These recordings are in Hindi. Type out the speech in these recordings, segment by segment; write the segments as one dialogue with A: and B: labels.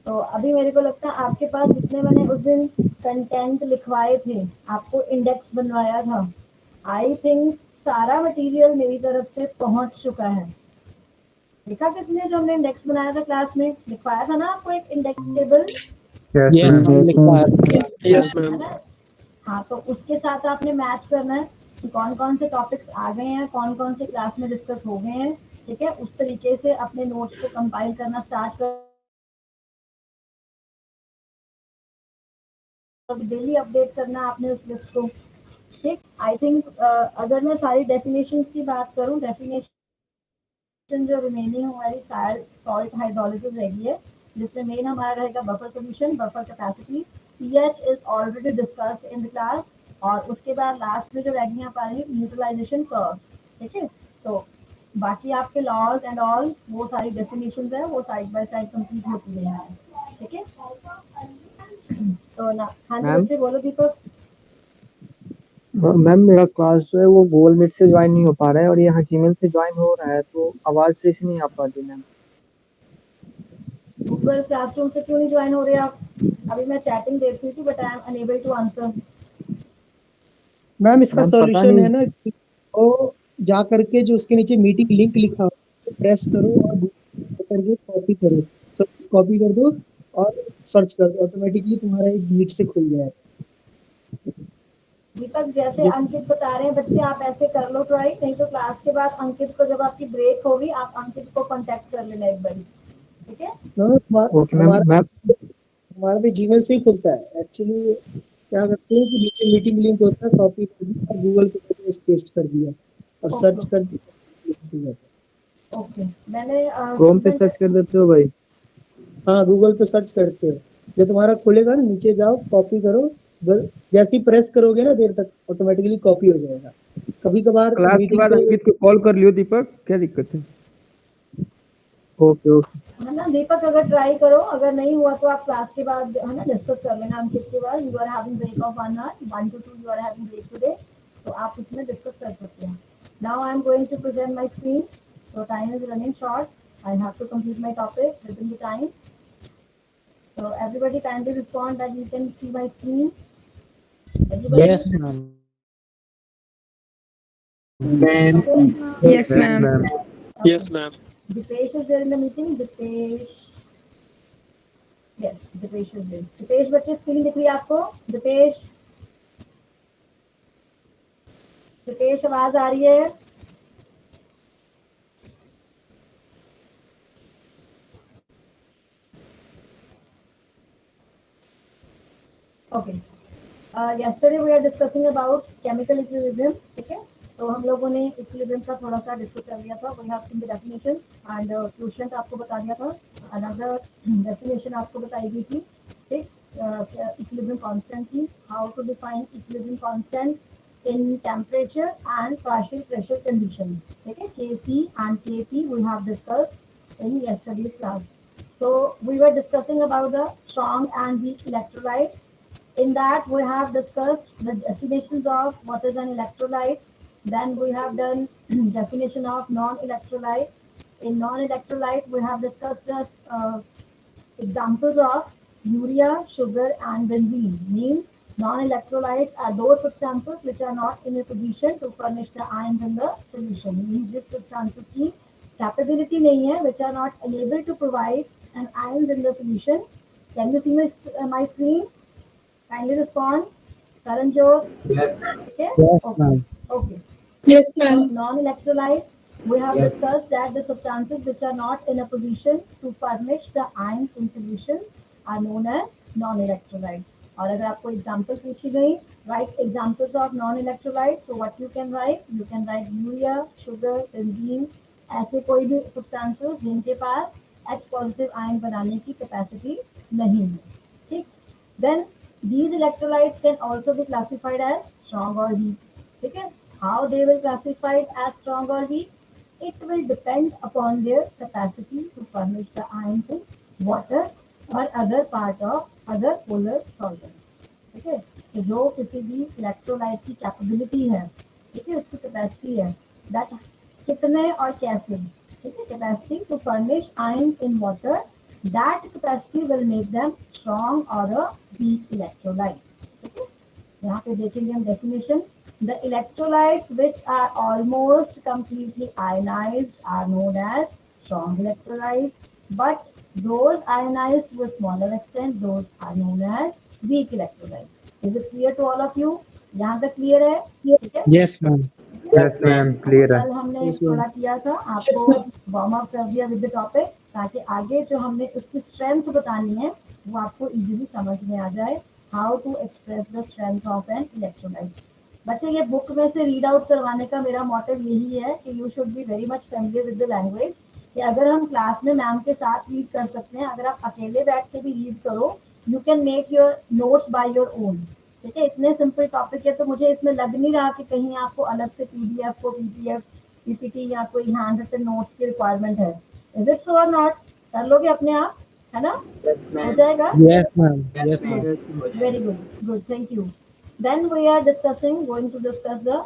A: तो अभी मेरे को लगता है आपके पास जितने मैंने उस दिन कंटेंट लिखवाए थे, आपको इंडेक्स बनवाया था, आई थिंक सारा मटेरियल मेरी तरफ से पहुंच चुका है। देखा किसने जो हमने इंडेक्स बनाया था क्लास में, लिखवाया था ना आपको एक index table,
B: yes
C: yes
B: ma'am.
C: Ma'am, लिखवाया था।
B: यस
A: है
B: मैम।
A: ना? हाँ, तो उसके साथ आपने मैच करना है कि कौन कौन से टॉपिक्स आ गए हैं, कौन कौन से क्लास में डिस्कस हो गए हैं। ठीक है, उस तरीके से अपने नोट्स को कंपाइल करना स्टार्ट कर, डेली अपडेट करना आपने उस लिस्ट को। ठीक, आई थिंक अगर मैं सारी डेफिनेशंस की बात करूं, डेफिनेशन जो रिमेनिंग हमारी सॉल्ट हाइड्रोलिसिस रहेगी है, जिसमें मेन हमारा रहेगा buffer solution, buffer capacity, pH is already discussed in the class, और उसके बाद लास्ट में जो रहेगी हमारी न्यूट्रलाइजेशन कर्व। ठीक है, तो बाकी आपके लॉज एंड ऑल वो सारी डेफिनेशंस है, वो साइड बाय साइड कंप्लीट होती रही है। ठीक है, तो ना, हाँ जी
C: मैम
A: बच्चे बोलो दीपक।
C: मैम, मेरा क्लास जो है वो गूगल मीट से ज्वाइन नहीं हो पा रहा है और यहाँ जीमेल से ज्वाइन हो रहा है, तो आवाज से नहीं आ पा रही मैम।
A: गूगल क्लासरूम से क्यों नहीं ज्वाइन हो रहे आप? अभी मैं चैटिंग देख रही थी but I am unable to answer.
D: Ma'am इसका
C: मैम पता
D: सॉल्यूशन है
C: नहीं।
D: ना कि वो जा करके जो उसके नीचे मीटिंग लिंक लिखा हो उसको प्रेस करो और Google करके कॉपी करो, सब कॉपी कर दो और सर्च कर दो, ऑटोमेटिकली तुम्हारा एक मीट से खुल जाएगा।
A: दीपक जैसे
D: जो
A: अंकित बता रहे हैं बच्चे, आप ऐसे कर लो ट्राई, नहीं तो क्लास के बाद अंकित को, जब आपकी ब्रेक होगी, आप अंकित को कांटेक्ट कर लेना एक बार। ठीक है,
C: ओके मैम।
D: हमारा
C: मैम
D: हमारा भी जीमेल से ही खुलता है एक्चुअली। क्या करते हैं कि नीचे मीटिंग लिंक होता है, कॉपी कर दिया और गूगल पे पेस्ट कर दिया और
A: ओके
D: सर्च कर दिया, खुल जाता
A: ओके। मैंने
C: क्रोम पे
A: स्टूडेंट,
C: सर्च कर देते हो भाई?
D: है। हाँ, गूगल पे सर्च करते हो, जो तुम्हारा खुलेगा ना नीचे जाओ, कॉपी करो, जैसे ही प्रेस करोगे ना देर तक ऑटोमेटिकली कॉपी हो जाएगा। कभी कभार
B: क्लास के
D: मीटिंग
B: बाद
D: पे
B: अंकित को कॉल कर लियो दीपक, क्या दिक्कत है?
C: Okay okay.
A: है ना दीपक, अगर ट्राई करो, अगर नहीं हुआ तो आप क्लास के बाद है ना डिस्कस कर लेना अंकित के बाद। You are having break of 1 hour, 1 to 2 you are having break today, तो आप इसमें डिस्कस कर सकते हैं। Now I am going to present my screen, so time is running short, I have to complete my topic within the time, so everybody kindly respond that you can see my screen. Everybody,
C: yes ma'am.
E: Yes,
B: yes
E: ma'am.
B: Ma'am.
A: okay.
B: Yes ma'am.
A: Dipesh is there in the meeting? Dipesh, yes, Dipesh is there. Dipesh बच्चे स्क्रीन दिख रही है आपको? दिपेश, दिपेश आवाज आ रही है? Okay, yesterday we are discussing about chemical equilibrium. ठीक है, तो हम लोगों ने इक्विलिब्रियम का थोड़ा सा डिस्कस कर लिया था, we have seen the definition and question आपको बता दिया था, अनदर डेफिनेशन आपको बताई गई थी। ठीक, इक्विलिब्रियम कांस्टेंट की, how to define equilibrium constant in temperature and partial pressure condition. ठीक है, Kc and Kp we have discussed in yesterday's class. So we were discussing about the strong and weak electrolytes. In that, we have discussed the definitions of what is an electrolyte. Then we have done definition of non-electrolyte. In non-electrolyte, we have discussed the examples of urea, sugar, and benzene. Means non-electrolytes are those substances which are not in a position to furnish the ions in the solution. Means this substances की capability नहीं है, which are not able to provide an ions in the solution. Can you see my screen? Kindly respond. Karanjot. Okay.
C: Yes
A: Okay.
C: Ma'am.
A: Okay.
E: Yes,
A: So
E: ma'am.
A: non-electrolytes, we have discussed that the substances which are not in a position to furnish the ions in solution are known as non-electrolytes. और अगर आपको एग्जाम्पल पूछी गई, write examples of non electrolyte, तो what you can write urea, sugar, benzene, ऐसे कोई भी सब्सटेंसेस जिनके पास H पॉजिटिव आयन बनाने की कैपेसिटी नहीं है। ठीक, then these electrolytes can also be classified as strong or weak. ठीक है, how they will classified as strong or weak, it will depend upon their capacity to furnish the ions in water or other part of other polar solvents. ठीक है, तो जो किसी भी इलेक्ट्रोलाइट की कैपेबिलिटी है, ठीक है, उसकी कैपेसिटी है, दैट कितने और कैसे, ठीक है, capacity to furnish ions in water that capacity will make them strong or a weak electrolyte. ठीक है, यहाँ पे देखेंगे हम definition. The electrolytes which are almost completely ionized are known as strong electrolytes, but those ionized to a smaller extent, those are known as weak electrolytes. Is it clear to all of you? यहाँ तक clear है? ठीक है?
B: Yes, ma'am. Yes, ma'am. Clear है.
A: कल हमने
D: Yes, ma'am.
A: थोड़ा किया था, आपको वार्म अप कर दिया विद द टॉपिक, ताकि आगे जो हमने उसकी स्ट्रेंथ बतानी है वो आपको इजीली समझ में आ जाए. How to express the strength of an electrolyte. बच्चे, ये बुक में से रीड आउट करवाने का मेरा मोटिव यही है कि you should be very much familiar with the language. कि अगर हम क्लास में मैम के साथ रीड कर सकते हैं, अगर आप अकेले बैठ के भी रीड करो, you can make your notes by your own. ठीक है, इतने सिंपल टॉपिक है, तो मुझे इसमें लग नहीं रहा कि कहीं आपको अलग से पीडीएफ को पीपीएफ पीपीटी या कोई हैंड रिटन नोट्स की रिक्वायरमेंट है. इज इट सो और नॉट? कर लोगे अपने आप, है ना? हो जाएगा.
B: Yes, ma'am. Yes, ma'am.
A: Very good, good, thank you. Then we are going to discuss the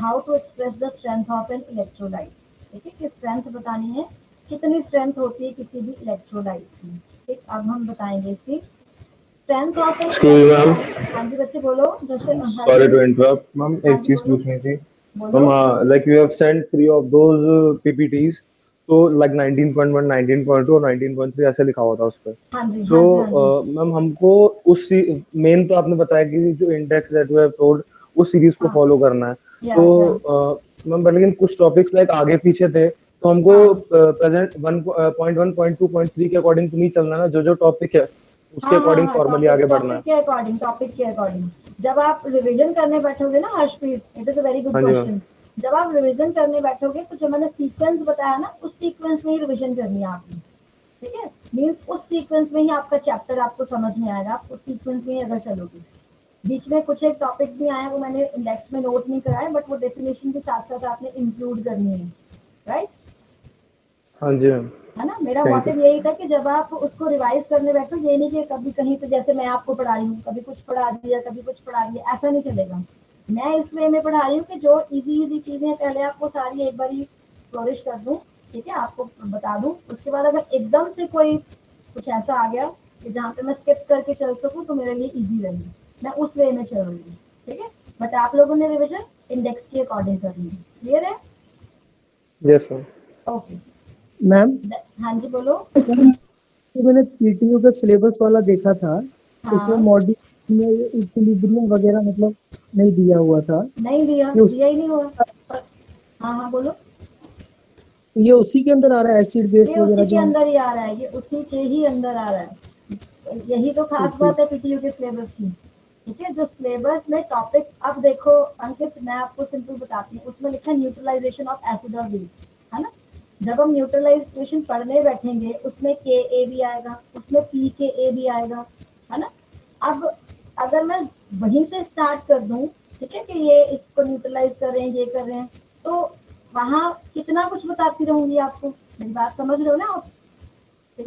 A: how to express the strength of an electrolyte. ठीक है, कि स्ट्रेंथ बतानी है, कितनी स्ट्रेंथ होती है किसी भी इलेक्ट्रोलाइट की. ठीक, अब हम बताएंगे इसकी strength of an.
E: Excuse me, ma'am.
A: हाँ जी बच्चे बोलो. जैसे
E: Sorry to interrupt, ma'am.
A: हाँ
E: एक
A: जी,
E: चीज
A: बोलो.
E: पूछनी थी.
A: बोलो.
E: Ma'am, like you have sent 3 of those PPTs. तो like 19.1, 19.2 और 19.3 ऐसे लिखा हुआ था उस पर.
A: हाँ जी,
E: So,
A: हाँ जी, हाँ जी.
E: मैम हमको उस मेन तो आपने बताया कि जो index that you have told उस सीरीज को
A: हाँ.
E: फॉलो करना है.
A: Yeah,
E: तो मैम लेकिन कुछ टॉपिक्स लाइक आगे पीछे थे, तो हमको
A: हाँ.
E: प्रेजेंट 1.1, 1.2, 3 के अकॉर्डिंग तो नहीं चलना ना. जो जो टॉपिक है उसके अकॉर्डिंग फॉर्मली आगे बढ़ना है.
A: टॉपिक के अकॉर्डिंग जब आप रिवीजन करने बैठोगे ना Harshpreet, it is a very good
E: हाँ जी,
A: क्वेश्चन. जब आप रिवीजन करने बैठोगे तो जो मैंने सीक्वेंस बताया ना, उस सीक्वेंस में ही रिवीजन करनी है आपकी. ठीक है, मीन्स उस सीक्वेंस में ही आपका चैप्टर आपको समझ में आएगा. आप उस सीक्वेंस में ही अगर चलोगे, बीच में कुछ एक टॉपिक भी आए, वो मैंने इंडेक्स में नोट नहीं कराए, बट वो डेफिनेशन के साथ साथ आपने इंक्लूड करनी है. राइट,
E: हाँ जी मैम.
A: है ना? मेरा
E: Thank
A: मोटिव यही था कि जब आप उसको रिवाइज करने बैठो, ये नहीं कि कभी कहीं पे जैसे मैं आपको पढ़ा रही हूँ, कभी कुछ पढ़ा दिया, कभी कुछ पढ़ा दिया, ऐसा नहीं चलेगा. मैं इस वे में पढ़ा रही हूँ कि जो इजी चीजें पहले आपको सारी एक बार फ्लोरिश कर दूं. ठीक है, आपको बता दूं. उसके बाद अगर एकदम से कोई कुछ ऐसा आ गया कि जहाँ पे मैं स्किप करके चल सकूँ, तो मेरे लिए इजी रहेगी. मैं उस वे में चल रही हूँ. ठीक है, बट आप लोगों ने रिविजन इंडेक्स के अकॉर्डिंग करनी है. क्लियर है?
E: Yes ma'am.
A: ओके
D: मैम,
A: हाँ जी बोलो.
D: तो मैंने पीटीयू का सिलेबस वाला देखा था, उसमें
A: हाँ,
D: मॉड्यूल में इक्विलिब्रियम वगैरह मतलब नहीं दिया हुआ था.
A: नहीं दिया
D: ये उस-
A: दिया ही नहीं हुआ. हाँ हाँ बोलो.
D: ये उसी के अंदर आ रहा है, एसिड बेस
A: ये
D: वगैरह
A: उसी के
D: जो.
A: अंदर ही आ रहा है, ये उसी के ही अंदर आ रहा है. यही तो खास बात है पीटीयू के सिलेबस की. ठीक है, जो सिलेबस में टॉपिक, अब देखो अंकित, मैं आपको सिंपल बताती हूँ. उसमें लिखा है न्यूट्रलाइजेशन ऑफ एसिड और बेस, है ना? जब हम न्यूट्रलाइजेशन पढ़ने बैठेंगे, उसमें के ए भी आएगा, उसमें पी के ए भी आएगा, है ना? अब अगर मैं वहीं से स्टार्ट कर दूं, ठीक है, कि ये इसको न्यूट्रलाइज कर रहे हैं, ये कर रहे हैं, तो वहाँ कितना कुछ बताती रहूंगी आपको. मेरी बात समझ रहे हो ना आप?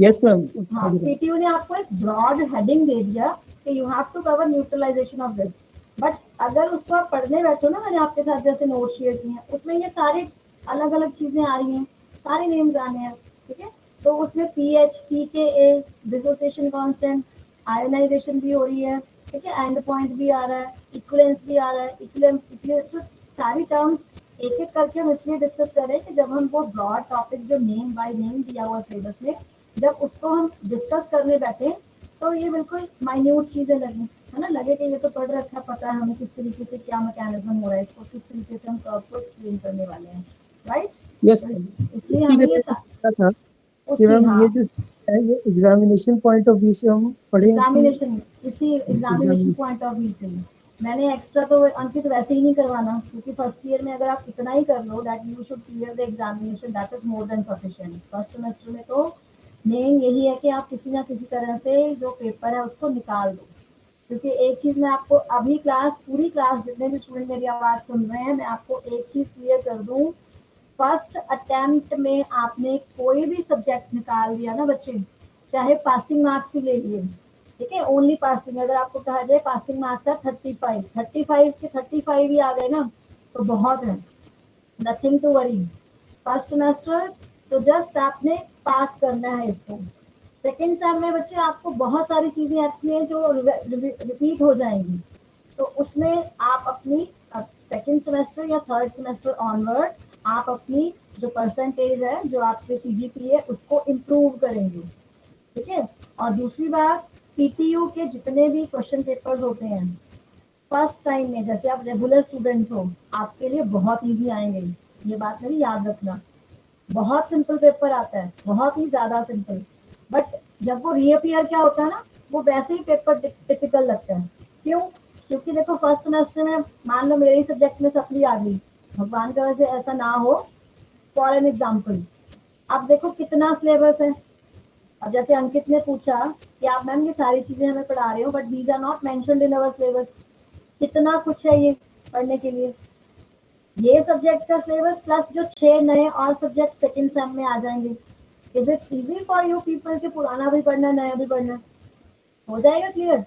D: यस मैम,
A: हाँ, पीटीयू ने आपको एक ब्रॉड हेडिंग दे दिया कि you have to cover neutralisation of this. But अगर उसको आप पढ़ने बैठो ना, मैंने आपके साथ जैसे नोट शेयर किए हैं, उसमें ये सारी अलग अलग चीजें आ रही हैं, सारे नेम्स आने हैं. ठीक है, तो उसमें pH, pKa, dissociation constant, ionisation भी हो रही है. ठीक है, एंड पॉइंट भी आ रहा है, इक्विवेलेंस भी आ रहा है, इक्विवेलेंस, तो सारी टर्म्स एक एक करके हम इसलिए डिस्कस कर रहे हैं कि जब हम वो ब्रॉड टॉपिक जो नेम बाय नेम दिया हुआ सिलेबस में, जब उसको हम डिस्कस करने बैठे, तो ये बिल्कुल माइन्यूट चीजें लगी, है ना? लगे कि ये तो पढ़ रखा, पता है हमें किस तरीके से क्या मैकेनिज्म हो रहा है, इसको किस तरीके से हम कर्व को एक्सप्लेन करने वाले हैं. Right,
D: yes.
A: इसलिए
D: उसी
A: हमें
D: के
A: ये
D: देखा था कि
A: उसी,
D: मैम
A: हाँ,
D: ये जो है ये एग्जामिनेशन पॉइंट ऑफ व्यू से हम पढ़े कि
A: एग्जामिनेशन, इसी examination
D: Examination.
A: Point of view से मैंने एक्स्ट्रा तो अंकित वैसे ही नहीं करवाना, क्योंकि फर्स्ट ईयर में अगर आप इतना ही कर लो that you should clear the examination, that is more than sufficient. First semester में तो मेन यही है कि आप किसी ना किसी तरह से जो पेपर है उसको निकाल दो. क्योंकि एक चीज मैं आपको अभी पूरी क्लास जितने भी स्टूडेंट मेरी आवाज सुन रहे हैं, मैं आपको एक चीज क्लियर कर दूं. फर्स्ट अटेम्प्ट में आपने कोई भी सब्जेक्ट निकाल दिया ना बच्चे, चाहे पासिंग मार्क्स ही ले लिए, ठीक है, ओनली पासिंग, अगर आपको कहा जाए पासिंग मार्क्स है 35 के 35 ही आ गए ना, तो बहुत है. Nothing to worry. First semester तो जस्ट आपने पास करना है इसको। सेकेंड सेम में बच्चे आपको बहुत सारी चीजें आती हैं जो रिपीट हो जाएंगी, तो उसमें आप अपनी सेकेंड सेमेस्टर या थर्ड सेमेस्टर ऑनवर्ड आप अपनी जो परसेंटेज है, जो आपके सीजीपी है, उसको इम्प्रूव करेंगे। ठीक है। और दूसरी बात, पीटीयू के जितने भी क्वेश्चन पेपर्स होते हैं फर्स्ट टाइम में, जैसे आप रेगुलर स्टूडेंट हो, आपके लिए बहुत इजी आएंगे। ये बात मेरी याद रखना। बहुत सिंपल पेपर आता है, बहुत ही ज्यादा सिंपल। बट जब वो रीअपियर क्या होता है ना, वो वैसे ही पेपर टिपिकल लगता है। क्यों? क्योंकि देखो फर्स्ट सेमेस्टर में मान लो मेरे ही सब्जेक्ट में सप्ली आ गई, भगवान का वजह से ऐसा ना हो, फॉर एन एग्जाम्पल। अब देखो कितना सिलेबस है। अब जैसे अंकित ने पूछा कि आप मैम ये सारी चीजें हमें पढ़ा रहे हो but these are not mentioned in our syllabus, कितना कुछ है ये पढ़ने के लिए। ये सब्जेक्ट का सिलेबस प्लस जो 6 नए और सब्जेक्ट सेकंड सेम में आ जाएंगे। Is it easy for you people कि पुराना भी पढ़ना नया भी पढ़ना? हो जाएगा क्लियर?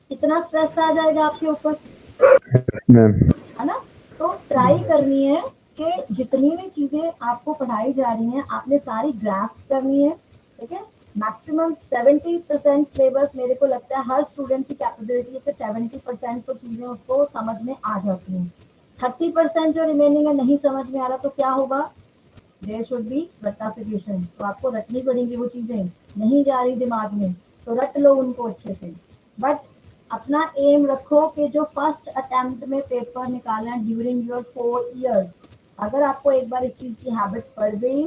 A: कितना स्ट्रेस आ जाएगा आपके ऊपर,
B: मैम।
A: है ना? तो ट्राई करनी है कि जितनी भी चीजें आपको पढ़ाई जा रही हैं आपने सारी ग्रास्प करनी है। ठीक है। मैक्सिमम 70% सिलेबस मेरे को लगता है हर स्टूडेंट की कैपेबिलिटी है कि 70% तो चीजें उसको समझ में आ जाती हैं। 30% जो रिमेनिंग है नहीं समझ में आ रहा, तो क्या होगा? देयर शुड बी रट्टाफिकेशन। तो आपको रटनी पड़ेगी वो चीजें, नहीं जा रही दिमाग में तो रट लो उनको अच्छे से। बट अपना एम रखो कि जो फर्स्ट अटेम्प्ट में पेपर निकालना है ड्यूरिंग योर 4 इयर्स, अगर आपको एक बार इस चीज की हैबिट पड़ गई,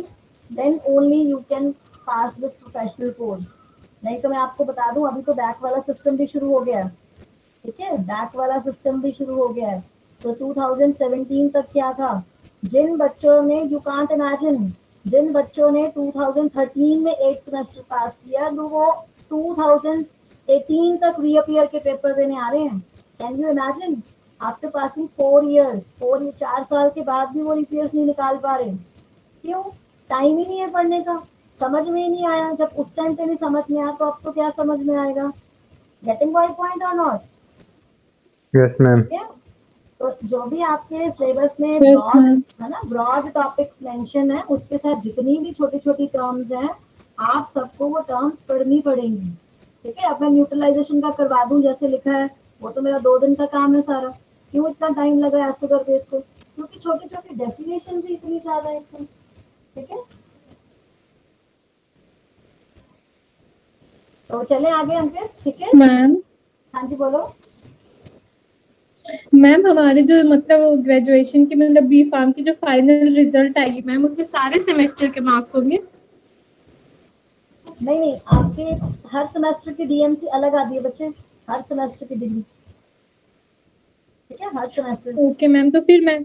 A: then only you can pass this professional course. नहीं तो मैं आपको बता दूं, अभी तो बैक वाला सिस्टम भी शुरू हो गया है। ठीक है, बैक वाला सिस्टम भी शुरू हो गया है। तो 2017 तक क्या था, जिन बच्चों ने, यू कांट इमेजिन, जिन बच्चों ने 2013 में 8 सेमेस्टर पास किया, तो वो 2018 तक रीअपियर के पेपर देने आ रहे हैं। Can you imagine? After passing 4 years, 4 साल के बाद भी वो रीअपियर्स नहीं निकाल पा रहे। क्यों? टाइम ही नहीं है पढ़ने का, समझ में ही नहीं आया। जब उस टाइम पे नहीं समझ में आया तो आपको क्या समझ में आएगा? गेटिंग माय पॉइंट और नॉट?
B: Yes ma'am.
A: ठीक है। तो जो भी आपके सिलेबस में
F: Yes,
A: ब्रॉड,
F: ma'am.
A: है ना, ब्रॉड टॉपिक्स मेंशन है, उसके साथ जितनी भी छोटी छोटी टर्म्स हैं आप सबको वो टर्म्स पढ़नी पड़ेंगी। ठीक है। अब मैं न्यूट्रलाइजेशन का करवा दूं जैसे लिखा है, वो तो मेरा 2 दिन का काम है सारा। क्यों इतना टाइम लगा है सुगर बेस को? क्योंकि छोटी छोटी डेफिनेशन भी इतनी ज्यादा है इसमें। ठीक है। तो चले आगे अंकित। ठीक है।
F: मैम
A: हाँ जी बोलो।
F: मैम हमारे जो मतलब ग्रेजुएशन की मतलब बी फार्म की जो फाइनल रिजल्ट आएगी मैम, उसमें सारे सेमेस्टर के मार्क्स होंगे?
A: नहीं नहीं, आपके हर सेमेस्टर की डीएमसी अलग आती है बच्चे, हर सेमेस्टर की डिग्री। ठीक है, हर सेमेस्टर।
F: Okay ma'am. तो फिर मैम,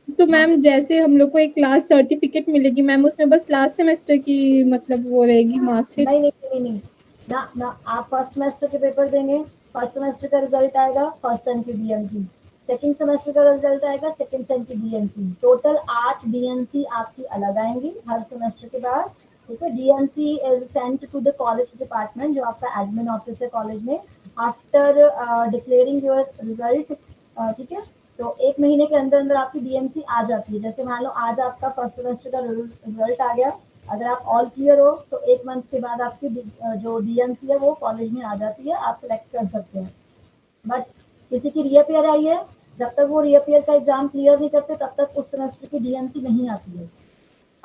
F: तो
A: हाँ।
F: मैम जैसे हम लोग को एक क्लास सर्टिफिकेट मिलेगी मैम, उसमें बस लास्ट सेमेस्टर की मतलब वो रहेगी मार्कशीट?
A: नहीं नहीं नहीं नहीं, ना ना, आप फर्स्ट सेमेस्टर के पेपर देंगे, फर्स्ट सेमेस्टर का रिजल्ट आएगा, फर्स्ट सेम की डीएमसी। सेकंड सेमेस्टर का रिजल्ट आएगा, सेकंड सेम की डीएमसी। टोटल 8 डीएमसी आपकी अलग आएंगी हर सेमेस्टर के बाद। ठीक है। DMC is sent to the college department, जो आपका एडमिन ऑफिस है कॉलेज में, आफ्टर डिक्लेयरिंग योर रिजल्ट। ठीक है। तो 1 महीने के अंदर अंदर आपकी डीएमसी आ जाती है। जैसे मान लो आज आपका फर्स्ट सेमेस्टर का रिजल्ट आ गया, अगर आप ऑल क्लियर हो तो 1 मंथ के बाद आपकी जो डीएमसी है वो कॉलेज में आ जाती है, आप सिलेक्ट कर सकते हैं। बट किसी की रीअपियर आई है, जब तक वो रीअपियर का एग्जाम क्लियर नहीं करते तब तक उस सेमेस्टर की डीएमसी नहीं आती है।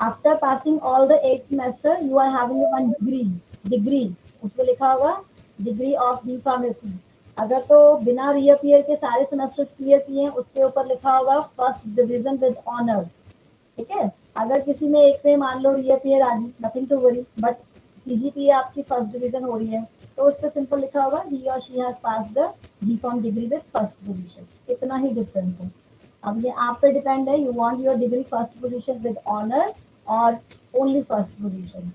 A: After passing all the 8 semester you are having one degree. Degree उसमें लिखा होगा डिग्री ऑफ बी फार्मेसी। अगर तो बिना रीअपियर के सारे सेमेस्टर क्लियर किए हैं, उसके ऊपर लिखा होगा फर्स्ट डिवीजन विद ऑनर। ठीक है। अगर किसी में एक में मान लो रीअपियर आ गई, nothing to worry, but CGPA आपकी फर्स्ट डिवीजन हो रही है, तो उस पर सिंपल लिखा होगा ही और she has pass the BCom degree with first position. इतना ही डिफरेंस है। अब ये आप पे डिपेंड है, you want your degree first position with honour और ओनली फर्स्ट पोजीशन।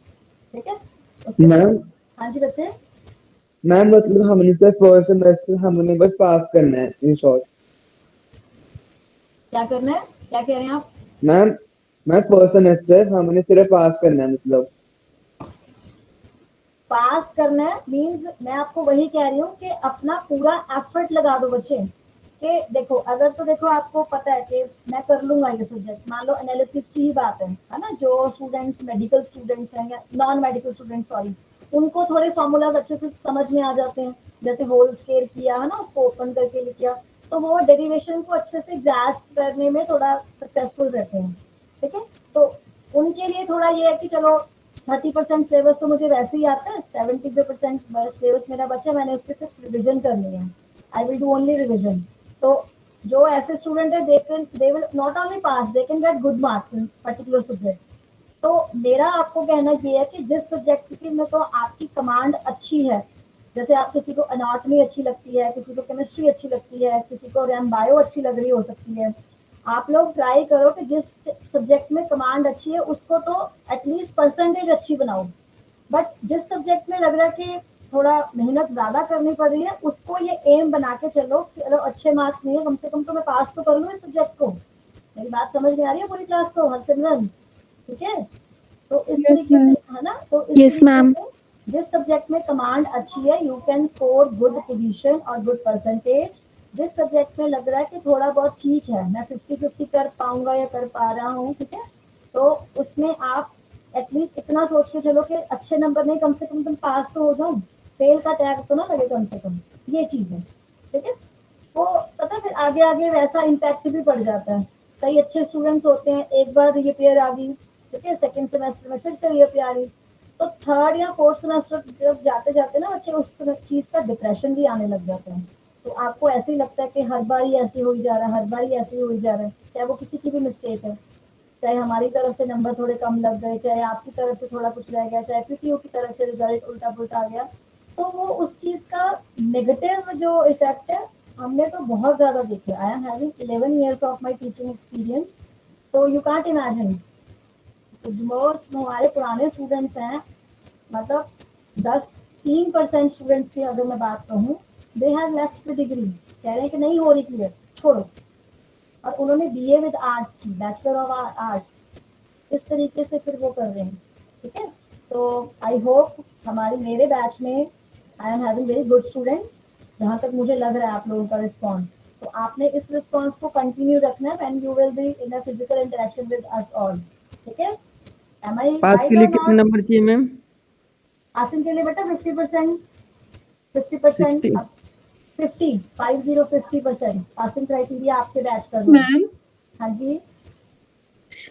A: ठीक है। उसके बाद,
G: मैम
A: हाँ जी बच्चे।
G: मैम मतलब हमने सिर्फ फर्स्ट सेमेस्टर हमने बस पास करना है इन शॉर्ट।
A: क्या करना है, क्या कह रहे हैं आप?
G: मैम मैं फर्स्ट सेमेस्टर हमने सिर्फ पास करना है मतलब।
A: पास करना है मीन्स मैं आपको वही कह रही हूँ कि अपना पूरा एफर्ट लगा दो बच्चे। कि देखो अगर तो देखो आपको पता है कि मैं कर लूंगा ये सब्जेक्ट, मान लो एनालिसिस की ही बात है ना, जो स्टूडेंट्स मेडिकल स्टूडेंट्स हैं या नॉन मेडिकल स्टूडेंट सॉरी, उनको थोड़े फॉर्मूलाज अच्छे से समझ में आ जाते हैं, जैसे होल स्केल किया है ना, उसको ओपन करके लिखा, तो वो डेरिवेशन को अच्छे से ग्रास्प करने में थोड़ा सक्सेसफुल रहते हैं, ठीक है। तो उनके लिए थोड़ा ये है कि चलो 30% सिलेबस तो मुझे वैसे ही आता है, 70% सिलेबस मेरा बचा, मैंने उसके सिर्फ रिविजन करनी है, I will do only revision. तो जो ऐसे स्टूडेंट है they will not only pass, they can get good marks in particular subject. तो मेरा आपको कहना ये है कि जिस सब्जेक्ट की में तो आपकी कमांड अच्छी है, जैसे आप किसी को एनाटॉमी अच्छी लगती है, किसी को केमिस्ट्री अच्छी लगती है, किसी को रैम बायो अच्छी लग रही हो सकती है, आप लोग ट्राई करो कि जिस सब्जेक्ट में कमांड अच्छी है उसको तो एटलीस्ट परसेंटेज अच्छी बनाओ। बट जिस सब्जेक्ट में लग रहा है कि थोड़ा मेहनत ज्यादा करनी पड़ रही है, उसको ये एम बना के चलो कि अगर अच्छे मार्क्स नहीं है कम से कम तो मैं पास तो कर लूँ इस सब्जेक्ट को। मेरी बात समझ में आ रही है पूरी क्लास को, हरसिमरन? ठीक है, तो इस
F: यस
A: तरीके
F: मैम।
A: से है ना, तो इस
H: Yes,
A: तरीके
H: ma'am.
A: से जिस सब्जेक्ट में कमांड अच्छी है you can score good position और गुड परसेंटेज। जिस सब्जेक्ट में लग रहा है कि थोड़ा बहुत ठीक है, मैं 50-50 कर पाऊंगा या कर पा रहा हूँ, ठीक है, तो उसमें आप एटलीस्ट इतना सोच के चलो कि अच्छे नंबर नहीं, कम से कम तुम पास तो हो जाओ, फेल का टैग तो ना लगे कम से कम, ये चीज है, ठीक है। तो पता है, फिर आगे आगे वैसा इम्पैक्ट भी पड़ जाता है। कई अच्छे स्टूडेंट्स होते हैं, एक बार रिपेयर आ गई, ठीक है, सेकंड सेमेस्टर में फिर से रिपेयर आ रही, तो थर्ड या फोर्थ सेमेस्टर जब जाते जाते ना बच्चे उस चीज का डिप्रेशन भी आने लग जाता है। तो आपको ऐसे ही लगता है कि हर बार ही ऐसे हो ही जा रहा है, हर बार ही ऐसे हो ही जा रहा है, चाहे वो किसी की भी मिस्टेक है, चाहे हमारी तरफ से नंबर थोड़े कम लग गए, चाहे आपकी तरफ से थोड़ा कुछ रह गया, चाहे पीटीओ की तरफ से रिजल्ट उल्टा पुल्टा आ गया, तो वो उस चीज का नेगेटिव जो इफेक्ट है हमने तो बहुत ज्यादा देखे। I am having 11 years of my teaching experience, तो यू कांट इमेजिन। तो जो हमारे पुराने स्टूडेंट्स हैं, मतलब 10-3% स्टूडेंट्स की अगर मैं बात कहूँ, they have left the degree, कह रहे हैं कि नहीं हो रही क्लियर, छोड़ो, और उन्होंने बीए विद आर्ट्स की, बैचलर ऑफ आर्ट्स, इस तरीके से फिर वो कर रहे हैं, ठीक है। तो आई होप हमारे मेरे बैच में I am having very good student, जहाँ तक मुझे लग रहा है आप लोगों का रिस्पॉन्स, तो आपने इस रिस्पॉन्स को कंटिन्यू रखना है when you will be in a physical interaction with us all, ठीक है। एम आई
H: पास
A: राइट
H: के लिए
A: और
H: कितने
A: नॉट?
H: नंबर चाहिए मैम?
A: आसिम के लिए बेटा 50%, 50%,
H: 60।
A: 50% पासिंग क्राइटेरिया आपके बैच का।
F: मैम
A: हाँ जी,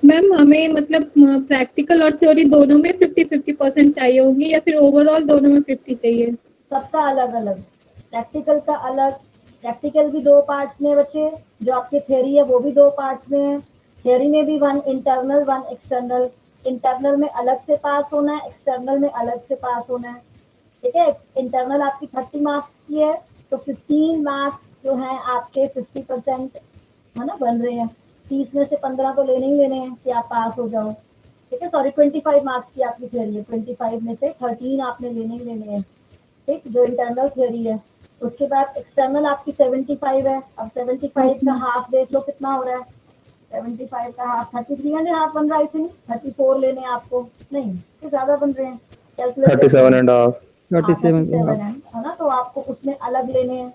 F: मैम हमें मतलब प्रैक्टिकल और थ्योरी दोनों में 50-50% चाहिए होंगे या फिर ओवरऑल दोनों में 50 चाहिए?
A: सबका अलग अलग, प्रैक्टिकल का अलग, प्रैक्टिकल भी दो पार्ट्स में बच्चे, जो आपकी थ्योरी है वो भी दो पार्ट्स में है, थ्योरी में भी 1 इंटरनल 1 एक्सटर्नल, इंटरनल में अलग से पास होना है, एक्सटर्नल में अलग से पास होना है, ठीक है। इंटरनल आपकी 30 मार्क्स की है, तो 15 मार्क्स जो है आपके 50% है ना बन रहे हैं, 30 में से 15 तो लेने ही लेने हैं कि आप पास हो जाओ, ठीक है। सॉरी 25 मार्क्स की आपकी थ्योरी है, 25 में से 13 आपने लेने ही लेने हैं, ठीक, जो इंटरनल थ्योरी है। उसके बाद एक्सटर्नल आपकी 75 है, अब 75 का हाफ देख लो कितना हो रहा है, 75 का हाफ 33.5 बन रहा है, आई थिंक 34 लेने हैं आपको, नहीं ये ज्यादा बन रहे हैं, कैलकुलेट
E: 37.5।
H: 37 के
A: 37
H: हाफ।
A: है ना, तो आपको उसमें अलग लेने हैं,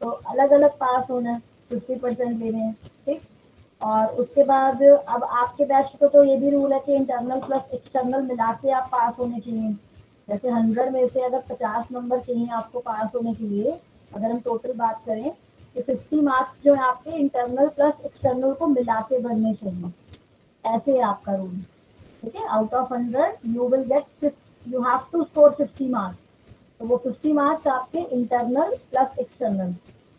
A: तो अलग अलग पास होना है, 50% लेने हैं, ठीक। और उसके बाद अब आपके बैच को तो ये भी रूल है कि इंटरनल प्लस एक्सटर्नल मिला के आप पास होने चाहिए, जैसे 100 में से अगर 50 नंबर चाहिए आपको पास होने के लिए, अगर हम टोटल बात करें कि 50 मार्क्स जो है आपके इंटरनल प्लस एक्सटर्नल को मिला के बनने चाहिए, ऐसे है आपका रूल, ठीक है। Out of 100 you will get, you have to score 50 marks, तो वो 50 मार्क्स आपके इंटरनल प्लस एक्सटर्नल,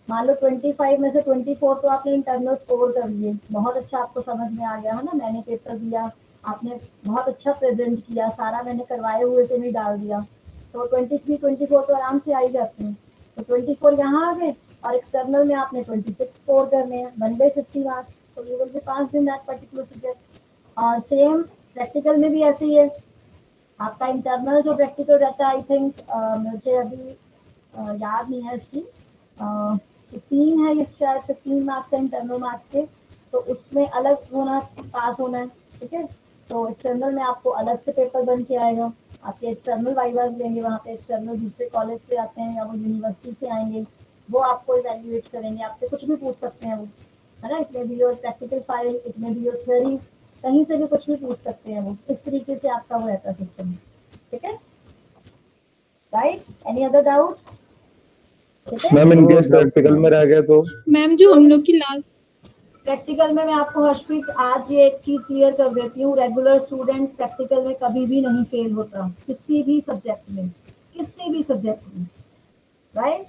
A: मान लो 25 में से 24 तो आपने इंटरनल स्कोर कर लिए, बहुत अच्छा आपको समझ में आ गया है ना, मैंने पेपर दिया, आपने बहुत अच्छा प्रेजेंट किया, सारा मैंने करवाए हुए से नहीं डाल दिया, तो 23-24 तो आराम से आ ही जाते हैं, तो 24 यहाँ आ गए, और एक्सटर्नल में आपने 26 स्कोर करने हैं, बन गए 50 मार्क्स, तो you will be pass in that particular subject. और सेम प्रैक्टिकल में भी ऐसे ही है, आपका इंटरनल जो प्रैक्टिकल रहता है, आई थिंक मुझे अभी याद नहीं है इसकी, 15 है ये शायद, 15 मार्क्स है इंटरनल मार्क्स के, तो उसमें अलग होना, पास होना है, ठीक है। तो एक्सटर्नल में आपको अलग से पेपर बन के आएगा, आपके एक्सटर्नल वाइवाज लेंगे, वहाँ पे एक्सटर्नल दूसरे कॉलेज से आते हैं या वो यूनिवर्सिटी से आएंगे, वो आपको इवेल्युएट करेंगे, आपसे कुछ भी पूछ सकते हैं वो, है ना। It may be your practical file, it may be your theory, कहीं से भी कुछ भी पूछ सकते हैं वो। इस तरीके से आपका वो रहता है सिस्टम, ठीक है, राइट। Any other doubt? ठीक है।
E: मैम इन केस प्रैक्टिकल में रह गया तो
F: मैम जो हम लोग की लास्ट
A: प्रैक्टिकल में मैं आपको हर्षप्रीत आज ये एक चीज क्लियर कर देती हूँ, रेगुलर स्टूडेंट प्रैक्टिकल में कभी भी नहीं फेल होता, किसी भी सब्जेक्ट में, किसी भी सब्जेक्ट में, right.